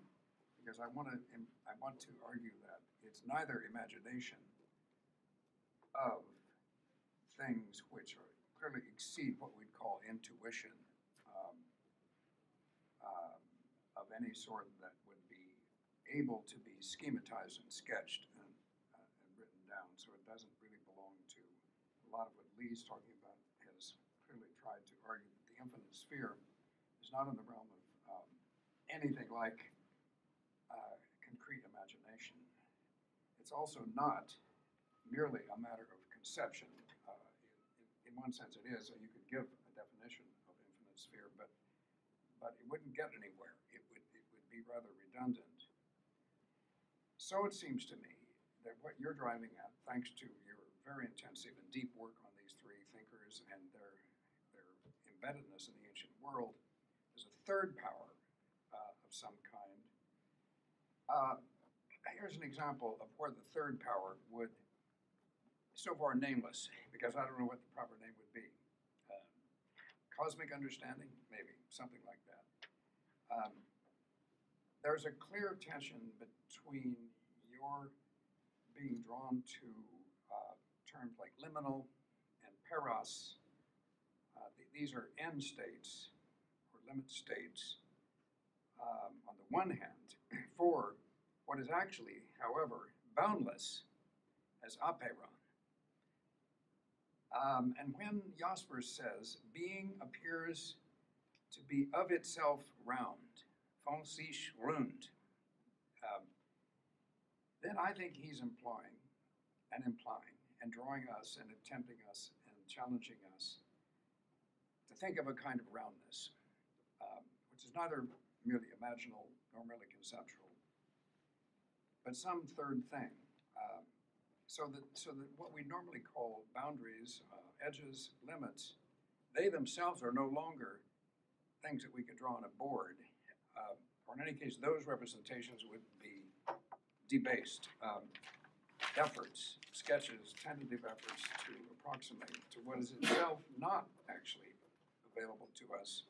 because I want to argue that it's neither imagination of things which clearly exceed what we'd call intuition of any sort that would be able to be schematized and sketched and written down. So it doesn't really belong to a lot of what Lee's talking about. Has clearly tried to argue that the infinite sphere is not in the realm of anything like concrete imagination. It's also not merely a matter of conception. In one sense it is, you could give a definition of infinite sphere, but it wouldn't get anywhere. It would be rather redundant. So it seems to me that what you're driving at, thanks to your very intensive and deep work on these three thinkers and their embeddedness in the ancient world, is a third power of some kind. Here's an example of where the third power would, so far nameless, because I don't know what the proper name would be. Cosmic understanding, maybe, something like that. There's a clear tension between your being drawn to terms like liminal and peros. These are end states or limit states on the one hand, for what is actually, however, boundless as apeiron. And when Jaspers says, being appears to be of itself round, von sich rund, then I think he's implying and drawing us and tempting us and challenging us to think of a kind of roundness, which is neither merely imaginal nor merely conceptual, but some third thing. So that what we normally call boundaries, edges, limits, they themselves are no longer things that we could draw on a board. Or in any case, those representations would be debased efforts, sketches, tentative efforts to approximate to what is itself not actually available to us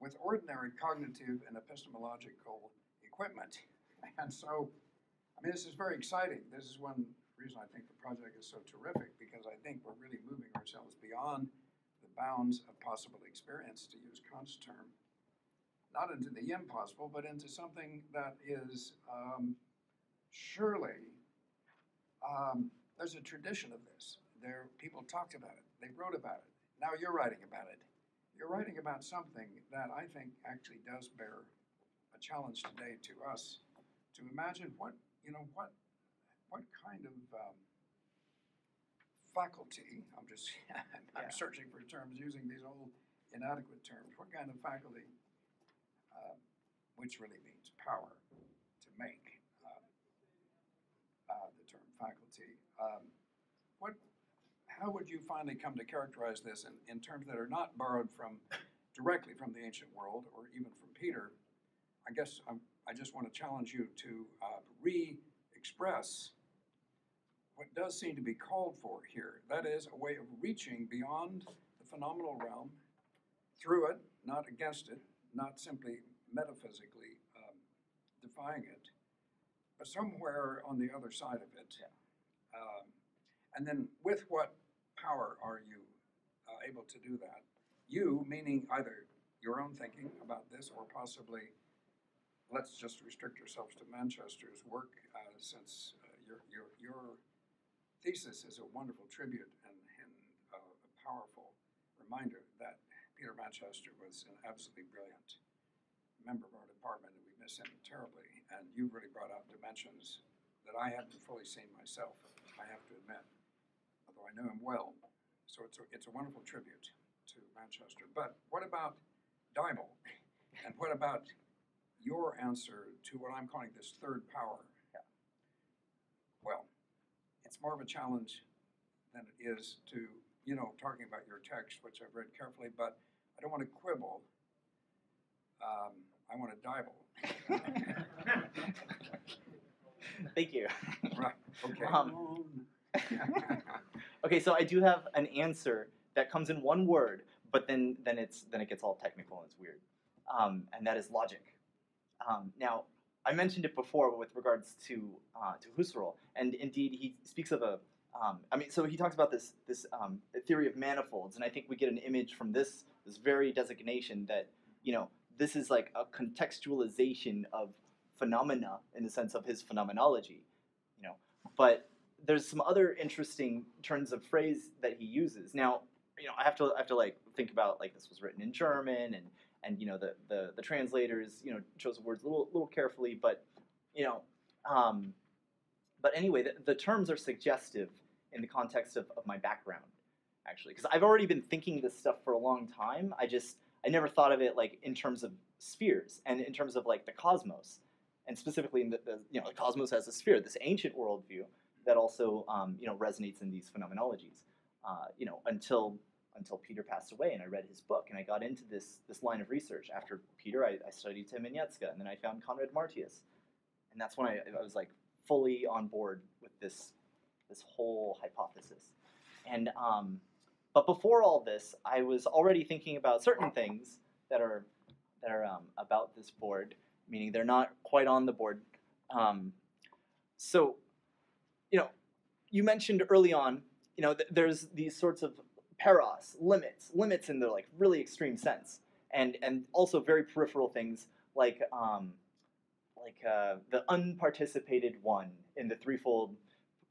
with ordinary cognitive and epistemological equipment. And so, I mean, this is very exciting. This is one reason I think the project is so terrific, because I think we're really moving ourselves beyond the bounds of possible experience, to use Kant's term, not into the impossible, but into something that is surely, there's a tradition of this. People talked about it. They wrote about it. Now you're writing about it. You're writing about something that I think actually does bear a challenge today to us to imagine what you know, what kind of faculty, I'm searching for terms using these old inadequate terms, what kind of faculty, which really means power to make the term faculty, how would you finally come to characterize this in terms that are not borrowed directly from the ancient world or even from Peter? I guess I just want to challenge you to re-express what does seem to be called for here. That is a way of reaching beyond the phenomenal realm, through it, not against it, not simply metaphysically defying it, but somewhere on the other side of it. Yeah. And then with what power are you able to do that? You, meaning either your own thinking about this or possibly, let's just restrict ourselves to Manchester's work, since your thesis is a wonderful tribute and a powerful reminder that Peter Manchester was an absolutely brilliant member of our department, and we miss him terribly. And you've really brought out dimensions that I haven't fully seen myself, I have to admit, although I know him well. So it's a wonderful tribute to Manchester. But what about Dible? And what about your answer to what I'm calling this third power? Yeah. Well, it's more of a challenge than it is to, talking about your text, which I've read carefully, but I don't want to quibble. I want to Dible. Thank you. Right, okay. Okay, so I do have an answer that comes in one word, but then it gets all technical and it's weird, and that is logic. Now, I mentioned it before with regards to Husserl, and indeed he speaks of so he talks about this theory of manifolds, and I think we get an image from this very designation that, this is like a contextualization of phenomena in the sense of his phenomenology, but there's some other interesting turns of phrase that he uses. Now, I have to like think about, like, this was written in German, and the translators chose the words a little carefully, but anyway, the terms are suggestive in the context of my background, actually, because I've already been thinking this stuff for a long time. I never thought of it like in terms of spheres and in terms of like the cosmos, and specifically in the cosmos as a sphere, this ancient worldview that also resonates in these phenomenologies, until Peter passed away, and I read his book, and I got into this line of research. After Peter, I studied Tymieniecka, and then I found Conrad-Martius, and that's when I was like fully on board with this whole hypothesis. And but before all this, I was already thinking about certain things that are about this board, meaning they're not quite on the board. So, you mentioned early on, there's these sorts of paros, limits in the like really extreme sense, and also very peripheral things like the unparticipated one in the threefold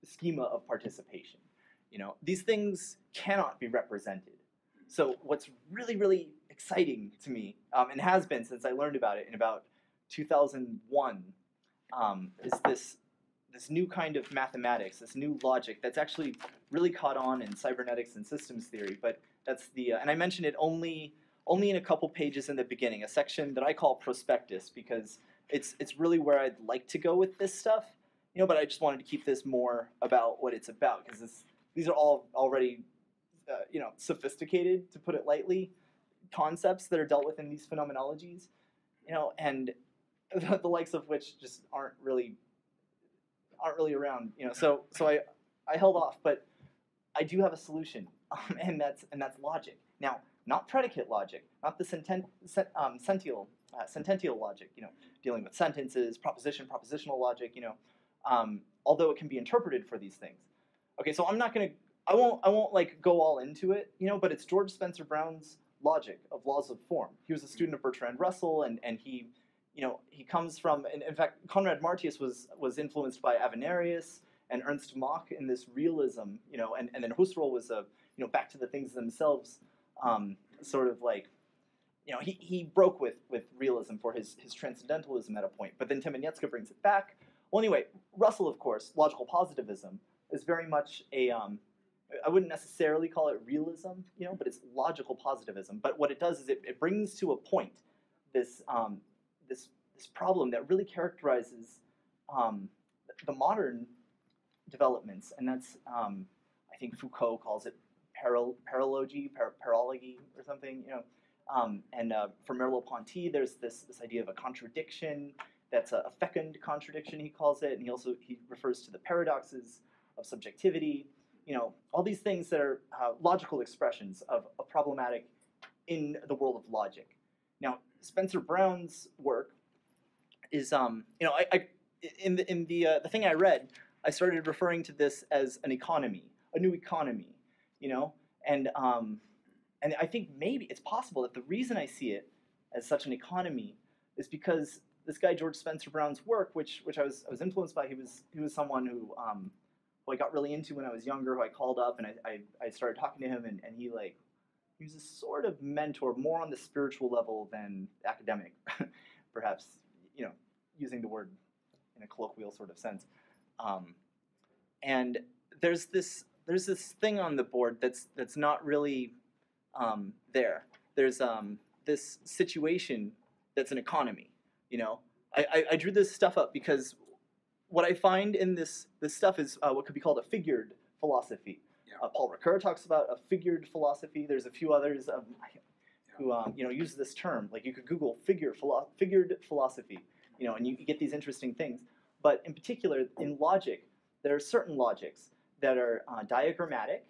schema of participation. These things cannot be represented. So what's really, really exciting to me, and has been since I learned about it in about 2001, is this new kind of mathematics, this new logic that's actually really caught on in cybernetics and systems theory. But that's and I mentioned it only in a couple pages in the beginning, a section that I call prospectus, because it's really where I'd like to go with this stuff. But I just wanted to keep this more about what it's about, because these are all already sophisticated, to put it lightly, concepts that are dealt with in these phenomenologies, and the likes of which just aren't really around, So I held off, but I do have a solution, and that's logic. Now, not predicate logic, not the sentential logic, dealing with sentences, propositional logic, although it can be interpreted for these things. Okay, so I won't like go all into it, but it's George Spencer Brown's logic of laws of form. He was a student of Bertrand Russell, and he comes from, and in fact, Conrad-Martius was influenced by Avenarius and Ernst Mach in this realism, and then Husserl was back to the things themselves, sort of like, he broke with realism for his transcendentalism at a point, but then Tymieniecka brings it back. Well, anyway, Russell, of course, logical positivism is very much a, I wouldn't necessarily call it realism, but it's logical positivism. But what it does is it brings to a point this, this problem that really characterizes the modern developments, and that's, I think Foucault calls it paralogy or something, and for Merleau-Ponty, there's this idea of a contradiction. That's a fecund contradiction, he calls it, and he refers to the paradoxes of subjectivity. All these things that are logical expressions of a problematic in the world of logic. Now, Spencer Brown's work is, in the thing I read, I started referring to this as an economy, a new economy, and I think maybe it's possible that the reason I see it as such an economy is because this guy George Spencer Brown's work, which I was influenced by, he was someone who I got really into when I was younger, who I called up and I started talking to him, and he was a sort of mentor, more on the spiritual level than academic, perhaps, using the word in a colloquial sort of sense. And there's this thing on the board that's not really there. There's this situation that's an economy. I drew this stuff up because what I find in this stuff is what could be called a figured philosophy. Yeah. Paul Ricoeur talks about a figured philosophy. There's a few others who use this term. Like you could Google figured philosophy, and you get these interesting things. But in particular, in logic, there are certain logics that are diagrammatic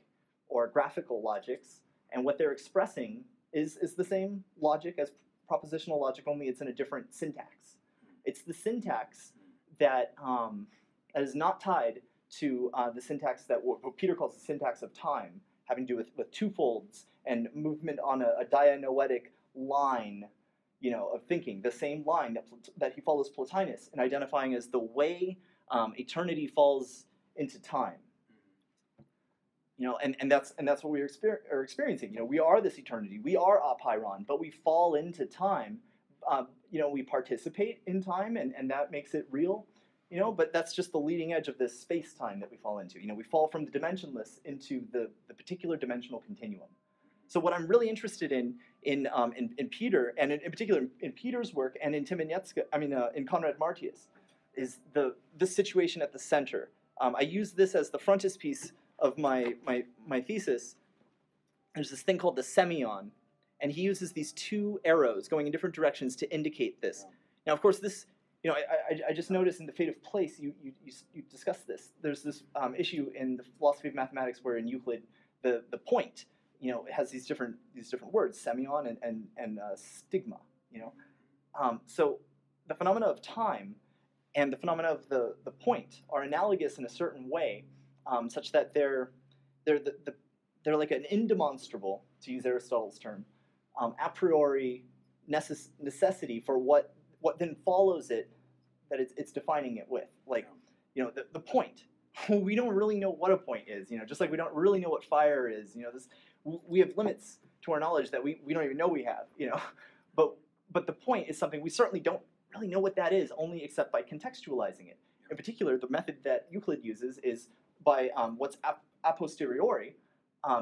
or graphical logics, and what they're expressing is the same logic as propositional logic, only it's in a different syntax. It's the syntax that is not tied to the syntax that what Peter calls the syntax of time, having to do with twofolds and movement on a dianoetic line, of thinking, the same line that he follows Plotinus in identifying as the way eternity falls into time. And that's what we are experiencing. We are this eternity. We are apeiron, but we fall into time. We participate in time, and that makes it real. But that's just the leading edge of this space-time that we fall into. We fall from the dimensionless into the particular dimensional continuum. So what I'm really interested in Peter, and in particular in Peter's work, and in in Conrad-Martius, is this situation at the center. I use this as the frontispiece of my thesis. There's this thing called the semeion, and he uses these two arrows going in different directions to indicate this. Now, of course, this, I just noticed in the Fate of Place, you discussed this. There's this issue in the philosophy of mathematics where in Euclid, the point, it has these different words, semeion and stigma, So the phenomena of time and the phenomena of the point are analogous in a certain way, such that they're like an indemonstrable, to use Aristotle's term, a priori necessity for what then follows it, that it's defining it with. Like, the point. We don't really know what a point is, just like we don't really know what fire is. We have limits to our knowledge that we don't even know we have, But the point is something we certainly don't really know what that is, only except by contextualizing it. In particular, the method that Euclid uses is by what's a posteriori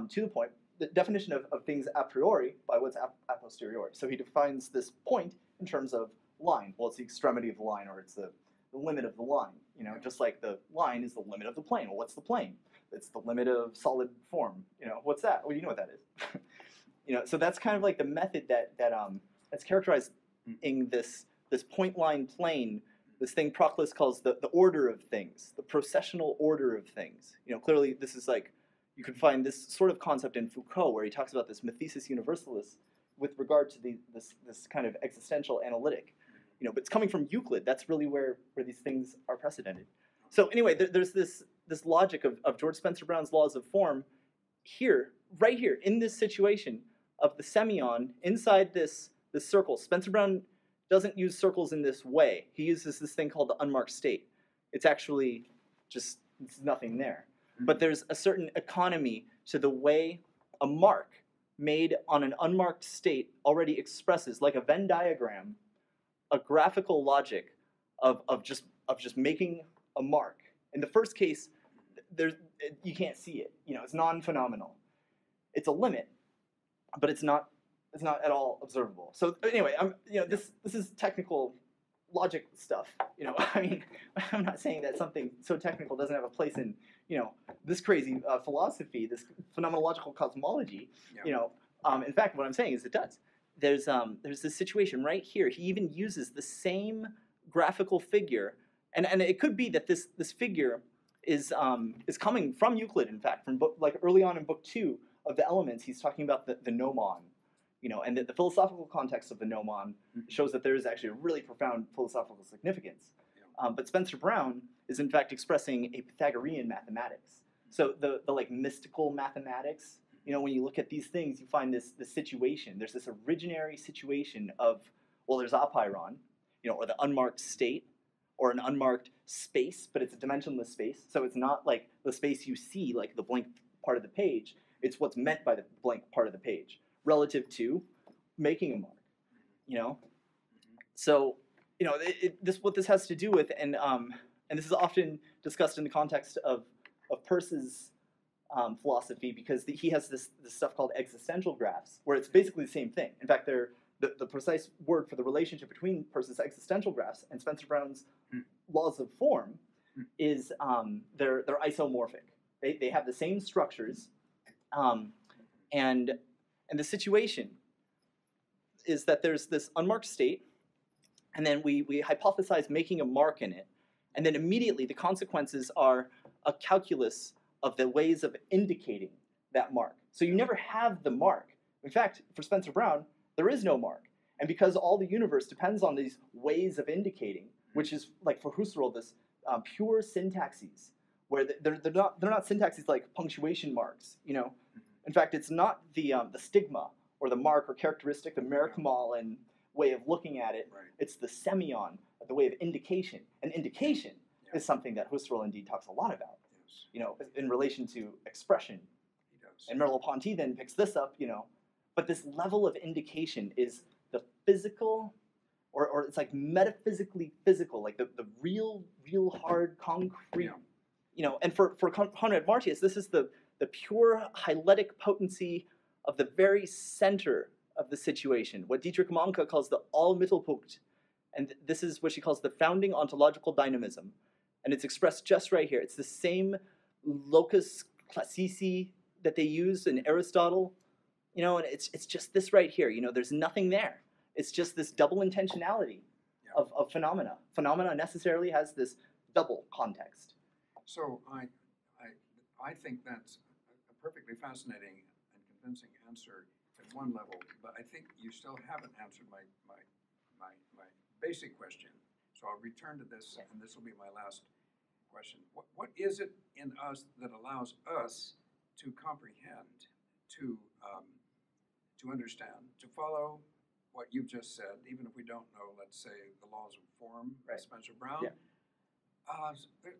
to the point, the definition of things a priori by what's a posteriori. So he defines this point in terms of line. Well, it's the extremity of the line, or it's the limit of the line. Just like the line is the limit of the plane. Well, what's the plane? It's the limit of solid form. What's that? Well, you know what that is. So that's kind of like the method that's characterized in this point line plane. This thing Proclus calls the order of things, the processional order of things. Clearly this is like, you can find this sort of concept in Foucault, where he talks about this mythesis universalis with regard to this kind of existential analytic. But it's coming from Euclid. That's really where these things are precedented. So anyway, there's this logic of George Spencer Brown's laws of form here, right here, in this situation of the semeion inside this circle. Spencer Brown doesn't use circles in this way. He uses this thing called the unmarked state. It's actually just, it's nothing there. But there's a certain economy to the way a mark made on an unmarked state already expresses, like a Venn diagram, a graphical logic of just making a mark. In the first case, you can't see it. It's non-phenomenal. It's a limit, but it's not at all observable. So anyway, this is technical logic stuff. I mean, I'm not saying that something so technical doesn't have a place in this crazy philosophy, this phenomenological cosmology. In fact, what I'm saying is it does. There's this situation right here. He even uses the same graphical figure, and it could be that this figure is coming from Euclid. In fact, from like early on in book 2 of the Elements, he's talking about the gnomon, and the philosophical context of the gnomon shows that there is actually a really profound philosophical significance. But Spencer Brown is in fact expressing a Pythagorean mathematics. So the like mystical mathematics. When you look at these things, you find this situation. There's this originary situation of, well, there's apeiron, or the unmarked state, or an unmarked space, but it's a dimensionless space. So it's not like the space you see, like the blank part of the page. It's what's meant by the blank part of the page, relative to making a mark. So what this has to do with, and this is often discussed in the context of Peirce's philosophy, because he has this stuff called existential graphs, where it's basically the same thing. In fact, the precise word for the relationship between Peirce's existential graphs and Spencer Brown's laws of form is they're isomorphic. They have the same structures, and the situation is that there's this unmarked state, and then we hypothesize making a mark in it, and then immediately the consequences are a calculus of the ways of indicating that mark. So you never have the mark. In fact, for Spencer Brown, there is no mark. And because all the universe depends on these ways of indicating, which is like for Husserl, this pure syntaxes, where they're not syntaxes like punctuation marks. In fact, it's not the stigma or the mark or characteristic, the Merkmalen way of looking at it. Right. It's the semeion, the way of indication. And indication is something that Husserl indeed talks a lot about. In relation to expression. He does. And Merleau-Ponty then picks this up, But this level of indication is the physical, or it's like metaphysically physical, like the real hard, concrete. And for Conrad-Martius, this is the pure hyletic potency of the very center of the situation, what Dietrich Manke calls the Allmittelpunkt. And this is what she calls the founding ontological dynamism. And it's expressed just right here. It's the same locus classici that they use in Aristotle, and it's just this right here. There's nothing there. It's just this double intentionality of phenomena. Phenomena necessarily has this double context. So I think that's a perfectly fascinating and convincing answer at one level, but I think you still haven't answered my basic question. So I'll return to this, and this will be my last question. What is it in us that allows us to comprehend, to understand, to follow what you've just said, even if we don't know, let's say, the laws of form, Right. Spencer Brown?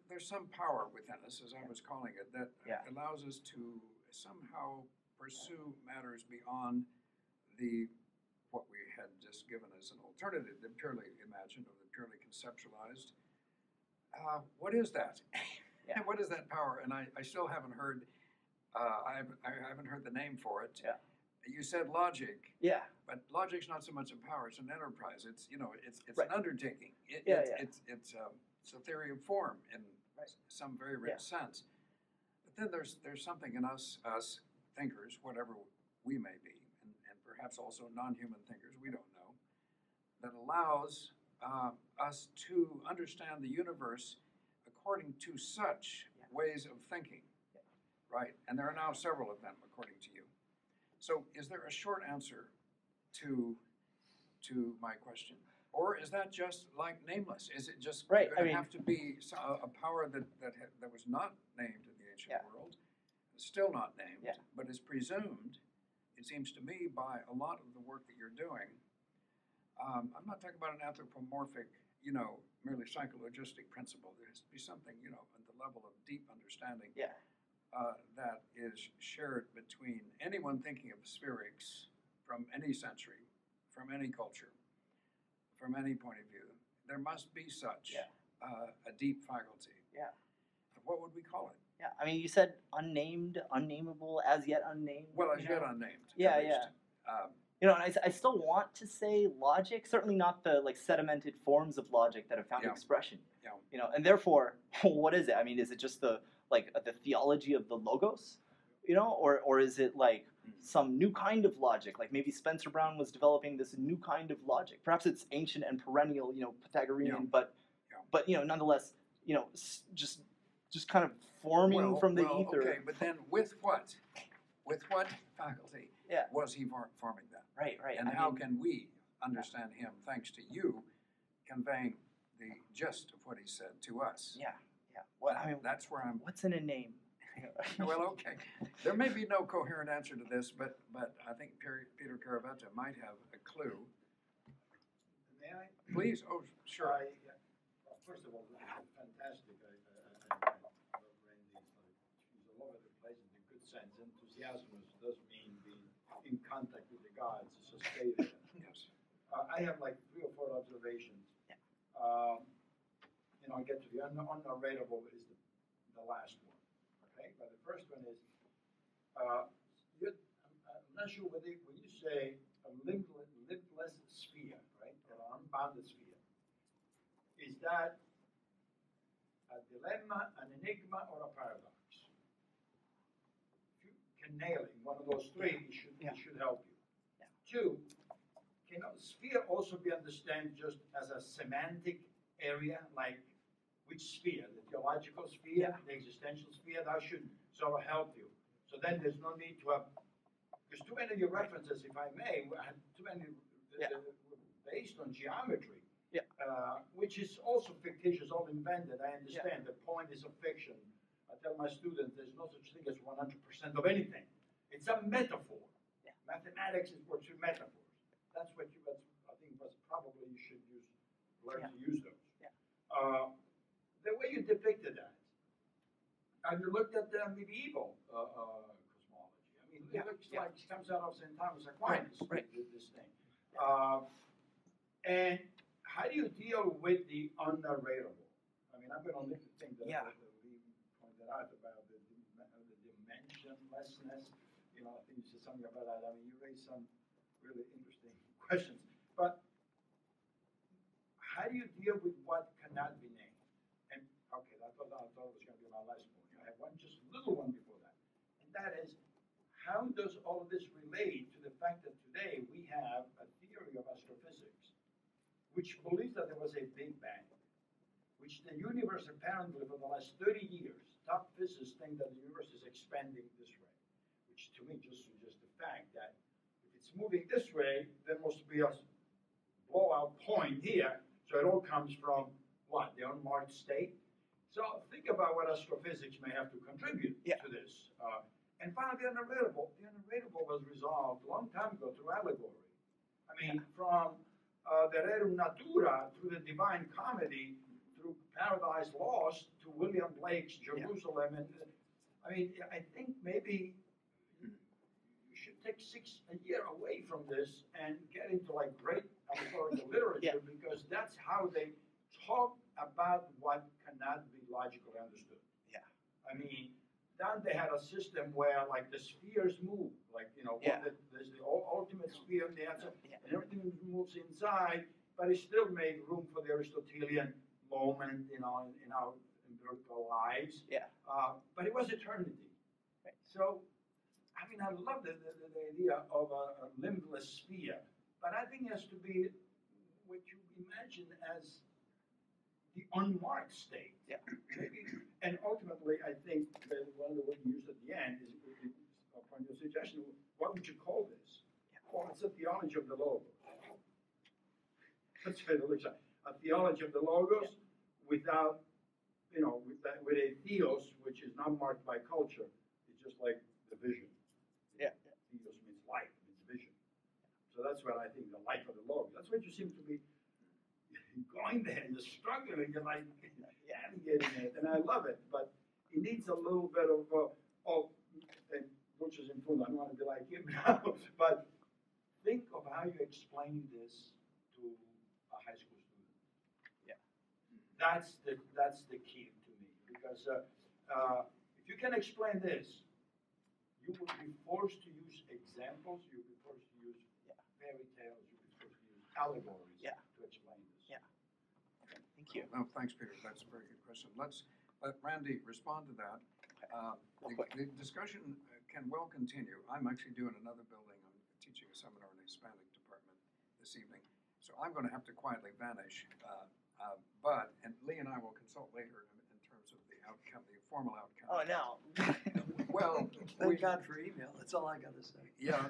There's some power within us, as I was calling it, that allows us to somehow pursue matters beyond what we had just given as an alternative, the purely imagined or the purely conceptualized. What is that? What is that power? And I still haven't heard. I haven't heard the name for it. Yeah. You said logic. Yeah. But logic's not so much a power; it's an enterprise. It's it's Right. an undertaking. It's a theory of form in some very rich sense. But then there's something in us thinkers, whatever we may be, and perhaps also non-human thinkers, we don't know, that allows us to understand the universe according to such ways of thinking, right? And there are now several of them, according to you. So is there a short answer to my question? Or is that just like nameless? Is it just Right, going to have to be a power that was not named in the ancient world, still not named, but is presumed, it seems to me, by a lot of the work that you're doing? I'm not talking about an anthropomorphic, merely psychologistic principle. There has to be something, at the level of deep understanding that is shared between anyone thinking of spherics from any century, from any culture, from any point of view. There must be such a deep faculty. Yeah. What would we call it? Yeah, I mean, you said unnamed, unnameable, as yet unnamed. Well, as you yet know? unnamed. Yeah, at least. yeah. You know, and I still want to say logic, certainly not the like sedimented forms of logic that have found Yeah. expression. Yeah. You know, and therefore, what is it? I mean, is it just the theology of the logos? You know, or is it like some new kind of logic? Like maybe Spencer Brown was developing this new kind of logic. Perhaps it's ancient and perennial, you know, Pythagorean, Yeah. but you know, nonetheless, you know, just kind of forming from the ether. Okay, but then with what? With what faculty Yeah. was he forming that? Right. And I how mean, can we understand him thanks to you conveying the gist of what he said to us? Yeah. Well, I mean, That's where I'm. what's in a name? Well, okay. There may be no coherent answer to this, but I think Peter Caravetta might have a clue. May I? Please. Oh, sure. Well, first of all, this is fantastic. I love Randy's. She's all over the place in a good sense. Enthusiasm does mean being in contact with the gods. It's just stay there. Yes. I have like 3 or 4 observations. Yeah. You know, I get to the unarrateable is the last one. Okay, but the first one is I'm not sure whether when you say a limitless sphere, right, or an unbounded sphere, is that a dilemma, an enigma, or a paradox? If you can nail it in one of those 3, it should help you. Yeah. 2, can a sphere also be understood just as a semantic area, like which sphere, the theological sphere, the existential sphere? That should sort of help you. So then there's no need to have, because too many of your references, if I may, had too many based on geometry. Which is also fictitious, all invented. I understand. The point is a fiction. I tell my students there's no such thing as 100% of anything. It's a metaphor. Mathematics is what you metaphors. That's what you. I think was probably you should learn to use those. The way you depicted that, and you looked at the medieval cosmology. I mean, it looks like it comes out of St. Thomas Aquinas. This thing. And how do you deal with the unarrateable? I mean, I'm going to leave the thing that we pointed out about the dimensionlessness. You know, I think you said something about that. I mean, you raised some really interesting questions. But how do you deal with what cannot be named? And okay, I thought it was going to be my last point. I have one just little one before that, and that is, how does all of this relate to the fact that today we have a theory of astrophysics which believes that there was a Big Bang, which the universe apparently for the last 30 years, top physicists think that the universe is expanding this way, which to me just suggests the fact that if it's moving this way, there must be a blowout point here, so it all comes from what, the unmarked state? So think about what astrophysics may have to contribute to this. And finally, the unarrateable. The unarrateable was resolved a long time ago through allegory. I mean, from the Rerum Natura through the Divine Comedy, through Paradise Lost to William Blake's Jerusalem. And I mean, I think maybe you should take a year away from this and get into like great allegorical literature because that's how they talk about what cannot be logically understood. I mean, then they had a system where like the spheres move, like, you know, there's the ultimate sphere and the answer, and everything moves inside, but it still made room for the Aristotelian moment, you know, in our empirical lives. But it was eternity. So, I mean, I love the idea of a limitless sphere, but I think it has to be what you imagine as the unmarked state. Maybe, and ultimately, I think that one of the words you used at the end is upon your suggestion, what would you call this? Well, it's a theology of the logos. That's what it looks like. A theology of the logos without, you know, with a theos, which is not marked by culture. It's just like the vision. Theos means life, means vision. So that's what I think, the life of the logos. That's what you seem to be going there, and you're struggling, and you're like navigating it, and I love it, but it needs a little bit of and which is important. I don't want to be like him now, but think of how you explain this to a high school student. that's the key to me, because if you can explain this, you will be forced to use examples. You'll be forced to use fairy tales. You'll be forced to use allegories to explain this. Yeah. Okay, thank you. No, thanks, Peter. That's a very good question. Let's let Randy respond to that. The discussion can well continue. I'm actually doing another building. I'm teaching a seminar in the Hispanic department this evening, so I'm going to have to quietly vanish. And Lee and I will consult later in terms of the outcome, the formal outcome. Oh no. Well, Thank God for email. That's all I got to say. yeah.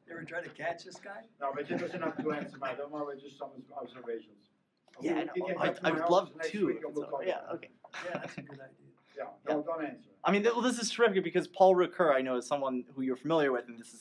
You ever try to catch this guy? No, but he doesn't have to answer my. Don't worry, just some observations. Yeah, He can I come to my would office love next to. week and we'll talk Yeah, about it. okay. Yeah, that's a good idea. Yeah, don't answer. I mean, well, this is terrific because Paul Ricoeur, I know, is someone who you're familiar with, and this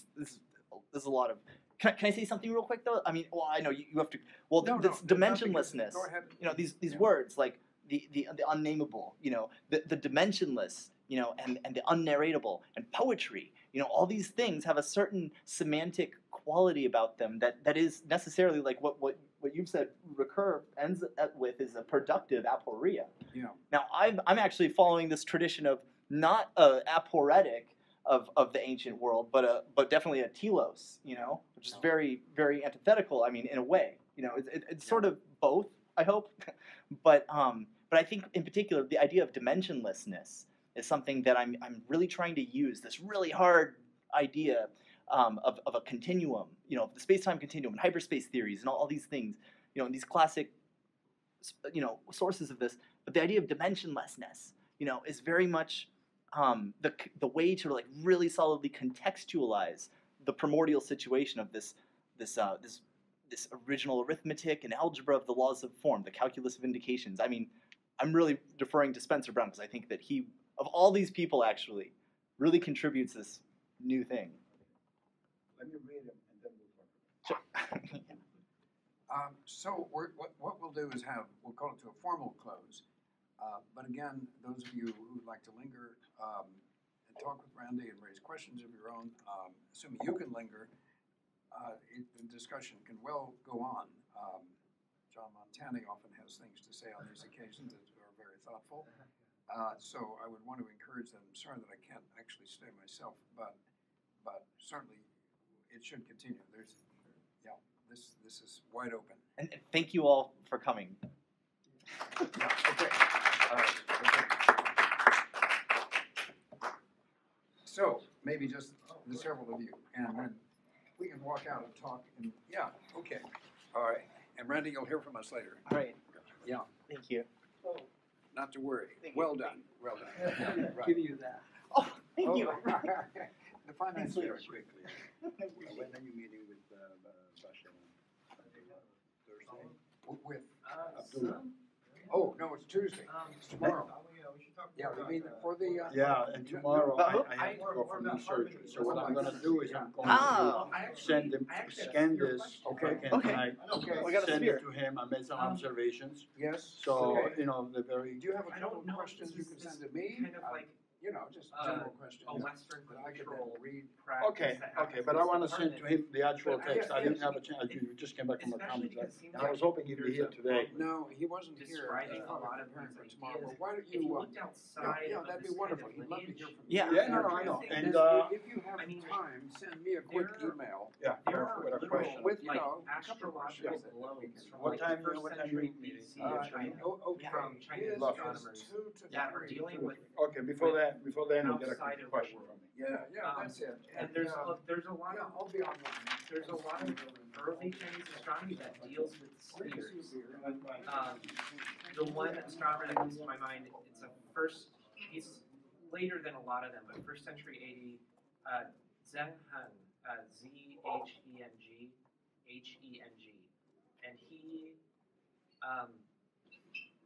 is a lot of. Can I say something real quick though? I mean, well, I know you have to. Well, this dimensionlessness. Go ahead. You know, these words like the unnameable. You know, the dimensionless. You know, and the unnarratable and poetry. You know, all these things have a certain semantic quality about them that is necessarily like what you've said. Ricoeur ends up with is a productive aporia. Yeah. Now, I'm actually following this tradition of not a aporetic of the ancient world, but definitely a telos, you know, which is very, very antithetical. I mean, in a way, you know, it's sort of both, I hope, but I think in particular the idea of dimensionlessness is something that I'm really trying to use. This really hard idea of a continuum, you know, the space-time continuum and hyperspace theories and all these things, you know, and these classic, you know, sources of this. But the idea of dimensionlessness, you know, is very much the way to like really solidly contextualize the primordial situation of this original arithmetic and algebra of the laws of form, the calculus of indications. I mean, I'm really deferring to Spencer Brown because I think that he, of all these people, actually really contributes this new thing. Let me read them and then we'll talk about it. Sure. So what we'll do is we'll call it to a formal close. But again, those of you who would like to linger and talk with Randy and raise questions of your own, assuming you can linger, the discussion can well go on. John Montani often has things to say on these occasions that are very thoughtful. So I would want to encourage them. I'm sorry that I can't actually stay myself, but certainly it should continue. This is wide open. And thank you all for coming. Yeah, okay. All right. Okay. So maybe just the several of you, and then we can walk out and talk. And yeah, okay. All right. And Randy, you'll hear from us later. All right. Yeah. Thank you. Not to worry. Thank you. Well done. Well done. Yeah, right. Give you that. Oh, thank you. Define that very quickly. When are you meeting with Basha? Thursday? With Abdullah. oh no, it's Tuesday. It's tomorrow. We should talk Yeah, you mean for the Yeah, and tomorrow I have to go for knee surgery. So what I'm gonna do is I'm going to send him, scan this. Okay. And Okay. I We got a send sphere. it to him. I made some observations. yes. So, Okay. you know, the very, Do you have a I couple don't of know. questions you This can is send to me? kind of like You know, just general questions. a Western that I could then cultural read. practice. okay, that okay, happens but in I this wanna send to department. him the actual But text. I yes, didn't have a yes. chance, you just came back from a Especially conference. because it seems And I was like hoping he'd be there's here a today. No, he wasn't here. describing a lot of preparing these for tomorrow. ideas. But why don't If you you? looked outside yeah, of that'd this be wonderful. kind of He'd love to hear lineage, from you. Yeah. Yeah, no, I know, If and, If you have I mean, time, send me a quick there are- email. Yeah, there are with a literal, question. With, you like, know, a couple of astrological questions that we globes can- from What like time- the first what time century you meeting? BC in China okay. from Chinese Is astronomers 2 to that are 3. dealing with Okay, before then, you get a outside quick of question the from me. Yeah, that's it. and there's a lot yeah, of I'll be online. there's a lot of early Chinese astronomy that deals with spheres. The one astronomer that comes to my mind, he's later than a lot of them, but first century AD, Zheng Heng, Zheng, and he,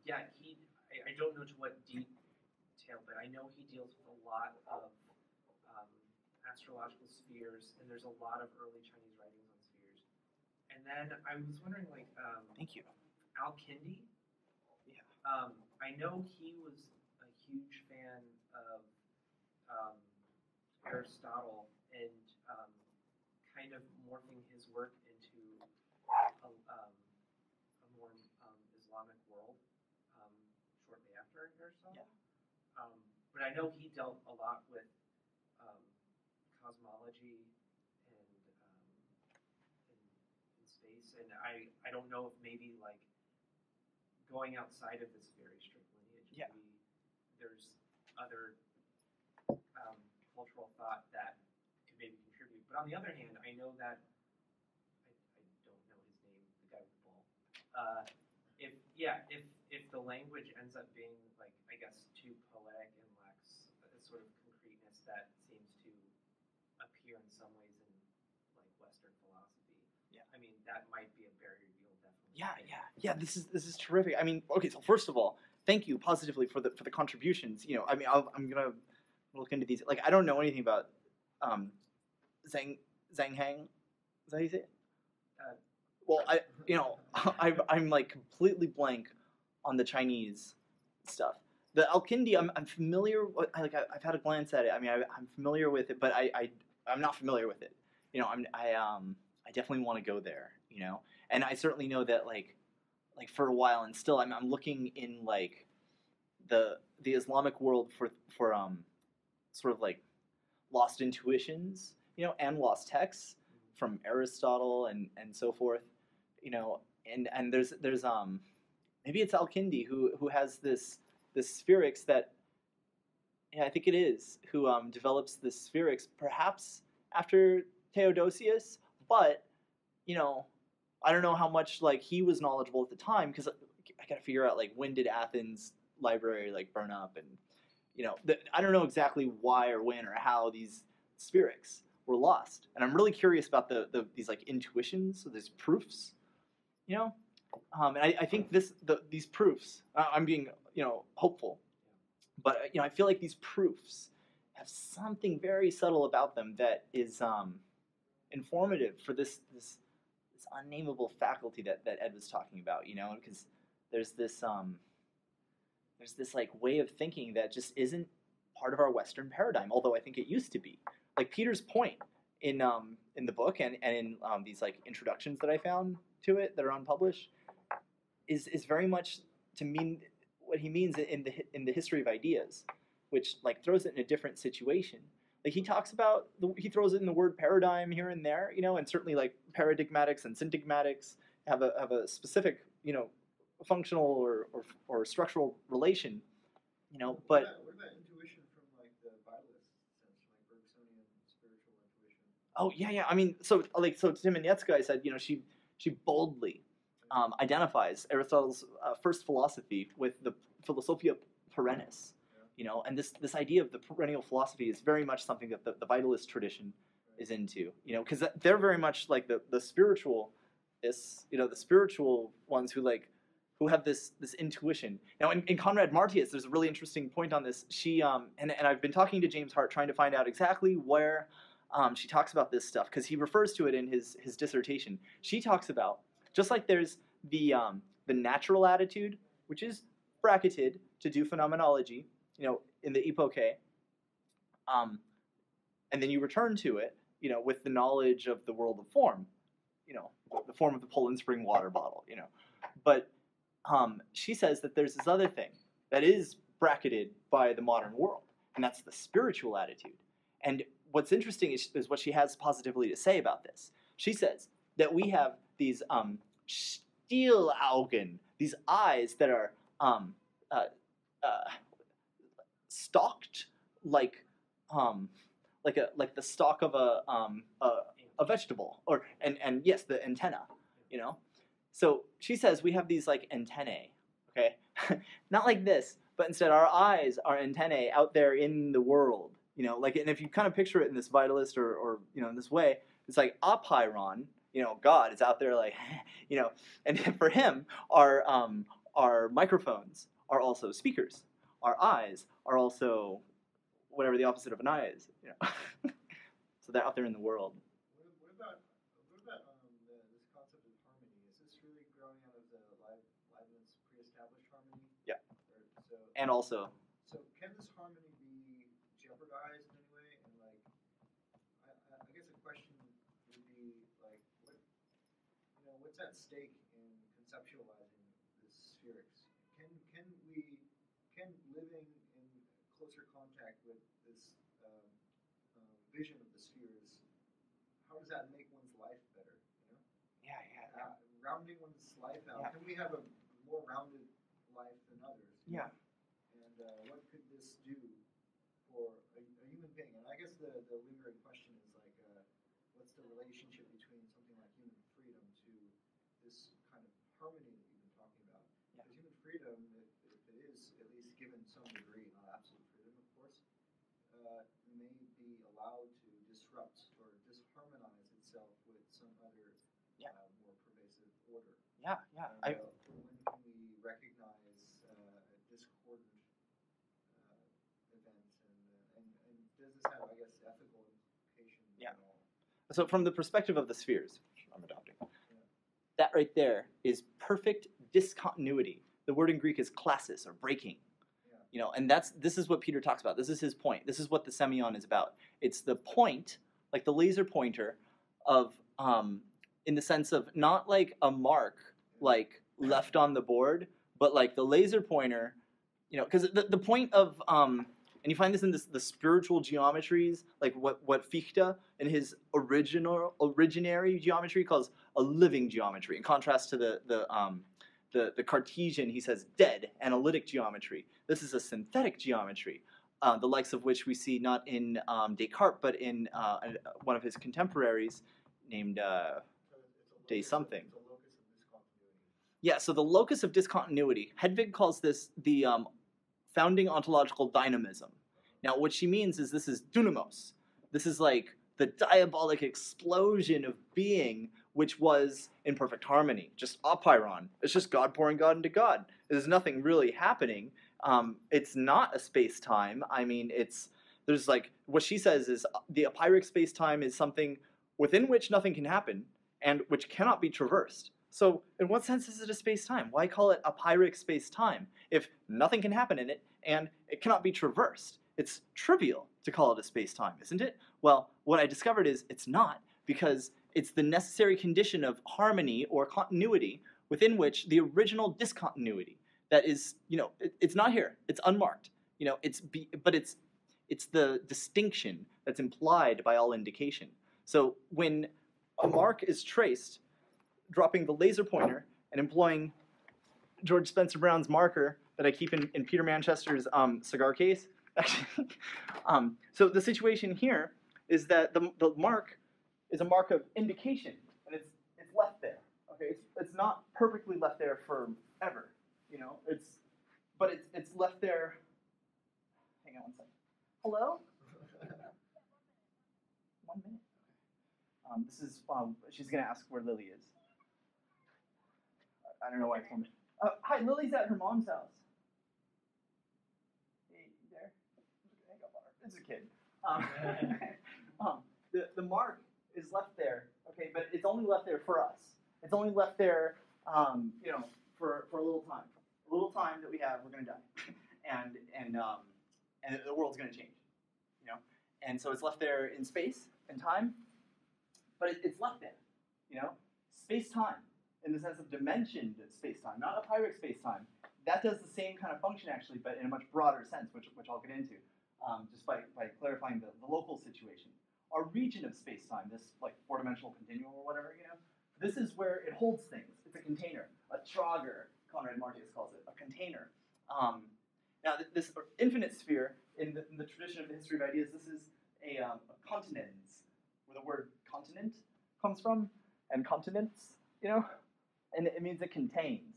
I don't know to what detail, but I know he deals with a lot of astrological spheres, and there's a lot of early Chinese writings on spheres. And then I was wondering, like, Thank you. Al-Kindi. Yeah. I know he was a huge fan of Aristotle and kind of morphing his work into a more Islamic worldview. shortly after Aristotle. Yeah. But I know he dealt a lot with cosmology and in space, and I don't know if maybe like going outside of this very strict lineage, Yeah. maybe there's other cultural thought that could maybe contribute. But on the other hand, I know that I don't know his name, the guy with the ball. If the language ends up being like, I guess, too poetic and lacks a sort of concreteness that seems to appear in some ways in like Western philosophy. Yeah. I mean, that might be a very real definitely. Yeah. This is terrific. I mean, okay. So first of all, thank you positively for the contributions. You know, I mean, I'm gonna look into these. Like, I don't know anything about Zhang Hang. Is that how you say it? Well, I'm like completely blank on the Chinese stuff. The Al-Kindi, I'm familiar. I've had a glance at it. I mean, I'm familiar with it, but I'm not familiar with it. You know, I definitely want to go there. You know, and I certainly know that like for a while, and still I'm looking in like the Islamic world for sort of like lost intuitions, you know, and lost texts from Aristotle and so forth, you know, and there's maybe it's Al-Kindi who has this spherics that, yeah, I think it is, who develops the spherics perhaps after Theodosius, but you know, I don't know how much like he was knowledgeable at the time, because I got to figure out like when did Athens library like burn up, and you know, I don't know exactly why or when or how these spherics were lost, and I'm really curious about these like intuitions, so these proofs, you know, and I think these proofs, I'm being, you know, hopeful, but you know, I feel like these proofs have something very subtle about them that is informative for this unnameable faculty that Ed was talking about, you know, because there's this like way of thinking that just isn't part of our Western paradigm, although I think it used to be. Like Peter's point in the book and in these like introductions that I found to it that are unpublished is very much to mean what he means in the history of ideas, which like throws it in a different situation. Like he talks about, he throws it in the word paradigm here and there, you know, and certainly like paradigmatics and syntagmatics have a specific, you know, functional or structural relation, you know, but what about intuition from like the vitalist sense, like Bergsonian spiritual intuition? Oh yeah. I mean, so Tymieniecka, I said, you know, she boldly identifies Aristotle's first philosophy with the Philosophia perennis, you know, and this idea of the perennial philosophy is very much something that the vitalist tradition is into, you know, because they're very much like the spiritual, you know, the spiritual ones who have this intuition. Now, in Conrad-Martius, there's a really interesting point on this. She and I've been talking to James Hart trying to find out exactly where she talks about this stuff, because he refers to it in his dissertation. She talks about, just like there's the natural attitude, which is bracketed to do phenomenology, you know, in the epoche, and then you return to it, you know, with the knowledge of the world of form, you know, the form of the Poland Spring water bottle, you know. But she says that there's this other thing that is bracketed by the modern world, and that's the spiritual attitude. And what's interesting is what she has positively to say about this. She says that we have these Stielaugen, these eyes that are stalked like the stalk of a vegetable, or and yes, the antenna, you know. So she says we have these like antennae, okay, not like this, but instead our eyes are antennae out there in the world, you know. Like, and if you kind of picture it in this vitalist or you know, in this way, it's like apeiron, you know, God is out there like, you know, and for him, our microphones are also speakers. Our eyes are also whatever the opposite of an eye is, you know. So they're out there in the world. What about this concept of harmony? Is this really growing out of the Leibniz pre-established harmony? Yeah. And also, so can this harmony be jeopardized in any way? And like, I guess a question would be like, what's at stake in conceptualizing the spherics? Can we can living in closer contact with this vision of the spheres, how does that make one's life better? You know, Yeah. rounding one's life out. Yeah. Can we have a more rounded life than others? Yeah. And what could this do for a human being? And I guess the lingering question is like, what's the relationship between something like human freedom to this kind of harmony that you've been talking about? Yeah. Because human freedom, if it is at least given some degree, not absolute freedom, of course, may be allowed to disrupt or disharmonize itself with some other more pervasive order. Yeah. And, when can we recognize discordant events, and does this have, I guess, ethical implications at all? So from the perspective of the spheres, which I'm adopting, that right there is perfect discontinuity. The word in Greek is klasis, or breaking. You know, and this is what Peter talks about. This is his point. This is what the semeion is about. It's the point, like the laser pointer, of in the sense of not like a mark like left on the board, but like the laser pointer, you know, because the point of and you find this in the spiritual geometries, like what Fichte in his originary geometry calls a living geometry, in contrast to the Cartesian, he says, dead analytic geometry. This is a synthetic geometry, the likes of which we see not in Descartes, but in one of his contemporaries named Day something. It's a locus of discontinuity. Yeah, so the locus of discontinuity, Hedwig calls this the founding ontological dynamism. Now, what she means is this is dunamos. This is like the diabolic explosion of being, which was in perfect harmony, just apeiron. It's just God pouring God into God. There's nothing really happening. It's not a space-time. I mean, there's like, what she says is the apeirotic space-time is something within which nothing can happen and which cannot be traversed. So in what sense is it a space-time? Why call it apeirotic space-time if nothing can happen in it and it cannot be traversed? It's trivial to call it a space-time, isn't it? Well, what I discovered is it's not, because it's the necessary condition of harmony or continuity within which the original discontinuity that is, you know, it's not here. It's unmarked. You know, but it's the distinction that's implied by all indication. So when a mark is traced, dropping the laser pointer and employing George Spencer Brown's marker that I keep in Peter Manchester's cigar case. So the situation here is that the mark is a mark of indication, and it's left there. Okay, it's not perfectly left there forever. You know, but it's left there. Hang on one second. Hello. 1 minute. This is she's gonna ask where Lily is. I don't know why I told me. Hi, Lily's at her mom's house. Hey, you there? Hang up on her. It's a kid. The mark is left there, okay, but it's only left there for us. It's only left there, you know, for a little time. A little time that we have, we're gonna die, and the world's gonna change, you know. And so it's left there in space and time, but it's left there, you know. Space-time, in the sense of dimensioned space-time, not apeirotic space-time. That does the same kind of function actually, but in a much broader sense, which I'll get into, just by clarifying the local situation. Our region of space-time, this like four-dimensional continuum or whatever, you know, this is where it holds things. It's a container, a Trager, Conrad-Martius calls it, a container. Now, this infinite sphere, in the tradition of the history of ideas, this is a continens, where the word continent comes from, and continents, you know, and it means it contains.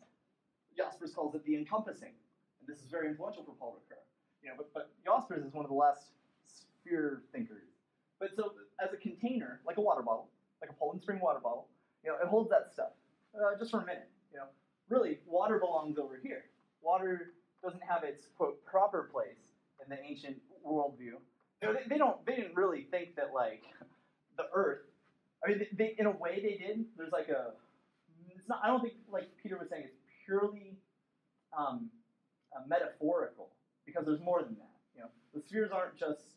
Jaspers calls it the encompassing, and this is very influential for Paul Ricoeur. You know, but Jaspers is one of the last sphere thinkers. But so, as a container, like a water bottle, like a Poland Spring water bottle, you know, it holds that stuff, just for a minute, you know. Really, water belongs over here. Water doesn't have its, quote, proper place in the ancient worldview. You know, they didn't really think that, like, the Earth, I mean, they in a way they did. There's like it's not, I don't think, like Peter was saying, it's purely metaphorical, because there's more than that, you know. The spheres aren't just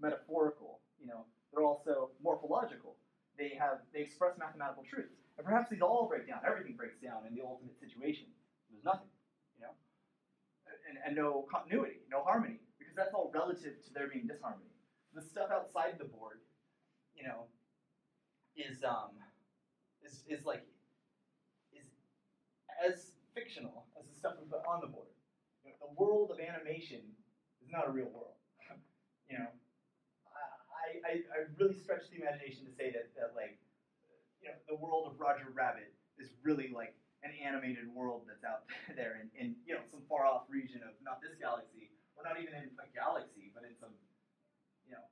metaphorical, you know, they're also morphological. They express mathematical truth. And perhaps these all break down. Everything breaks down in the ultimate situation. There's nothing, you know. And no continuity, no harmony, because that's all relative to there being disharmony. The stuff outside the board, you know, is as fictional as the stuff we put on the board. You know, the world of animation is not a real world. You know, I really stretch the imagination to say that like, you know, the world of Roger Rabbit is really like an animated world that's out there in you know, some far off region of not this galaxy, or not even in a galaxy, but in some, you know.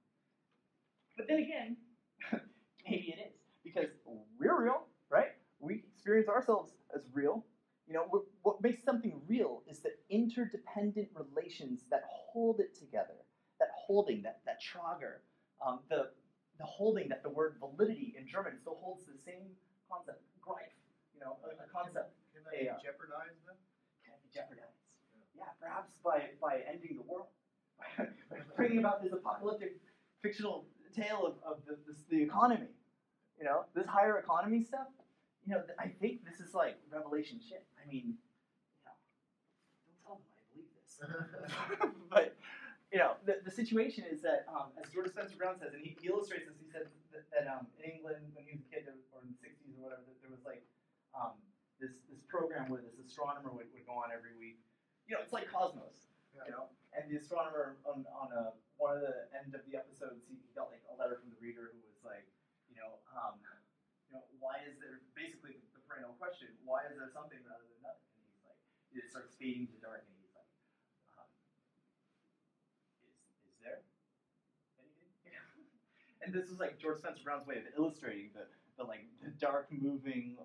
But then again, maybe it is, because we're real, right? We experience ourselves as real. You know, what makes something real is the interdependent relations that hold it together, that holding, that Trager, the holding that the word validity in German still holds the same concept, Greif, you know, a concept. Can that be jeopardized then? Can it be jeopardized? Yeah, perhaps by ending the world, by bringing about this apocalyptic fictional tale of the economy. You know, this higher economy stuff. You know, I think this is like revelation shit. I mean, you know, don't tell them I believe this. But, you know, the situation is that, as George Spencer Brown says, and he illustrates this, he said that in England, when he was a kid, or in the 60s or whatever, that there was like this program where this astronomer would go on every week. You know, it's like Cosmos, you know, and the astronomer on one of the end of the episodes, he got like a letter from the reader who was like, you know, why is there, basically the perennial question, why is there something rather than nothing? And he's like, it starts fading to dark, and he's like, is there anything? And this was like George Spencer Brown's way of illustrating the dark moving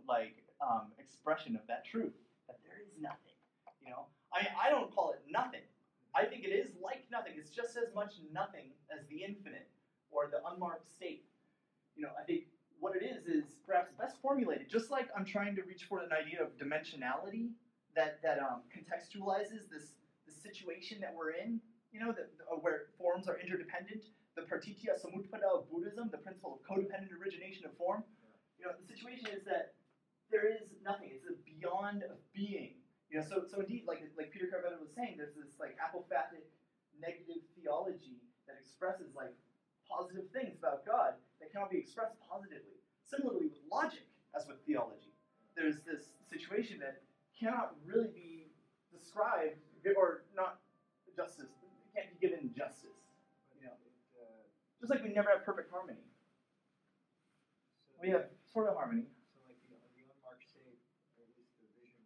expression of that truth, that there is nothing. You know, I don't call it nothing. I think it is like nothing. It's just as much nothing as the infinite or the unmarked state. You know, I think what it is perhaps best formulated, just like I'm trying to reach for an idea of dimensionality that contextualizes this situation that we're in, you know, where forms are interdependent, the pratitya samutpada of Buddhism, the principle of codependent origination of form. You know, the situation is that there is nothing. It's a beyond of being. You know, so indeed, like Peter Carvalho was saying, there's this like apophatic negative theology that expresses like positive things about God that cannot be expressed positively. Similarly with logic, as with theology, there's this situation that cannot really be described, or not justice, it can't be given justice. You know, just like we never have perfect harmony. We have sort of harmony. So like the unmarked state, or at least the vision,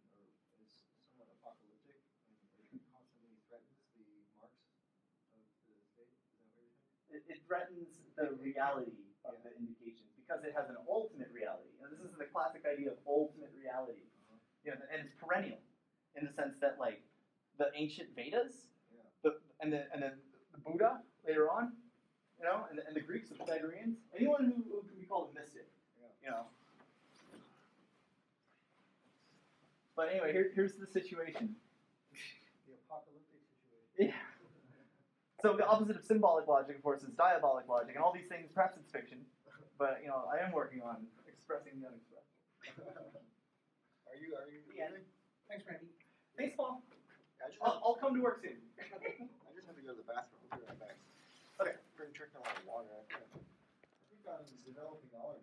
is somewhat apocalyptic, and it constantly threatens the marks of the state. Is that what you're saying? It threatens the reality of the indications because it has an ultimate reality. And this is the classic idea of ultimate reality. You know, and it's perennial in the sense that like the ancient Vedas, and then the Buddha later on, you know, and the Greeks, the Pythagoreans, anyone who can be called a mystic, you know. But anyway, here's the situation. The apocalyptic situation. Yeah. So the opposite of symbolic logic, of course, is diabolic logic, and all these things, perhaps it's fiction, but you know, I am working on expressing the unexpressed. Are you Yeah. leaving? Thanks, Randy. Thanks, Paul. I just I'll come to work soon. I just have to go to the bathroom. I'll be right back. Okay. Pretty tricked on a lot of water. I think I'm developing allergies.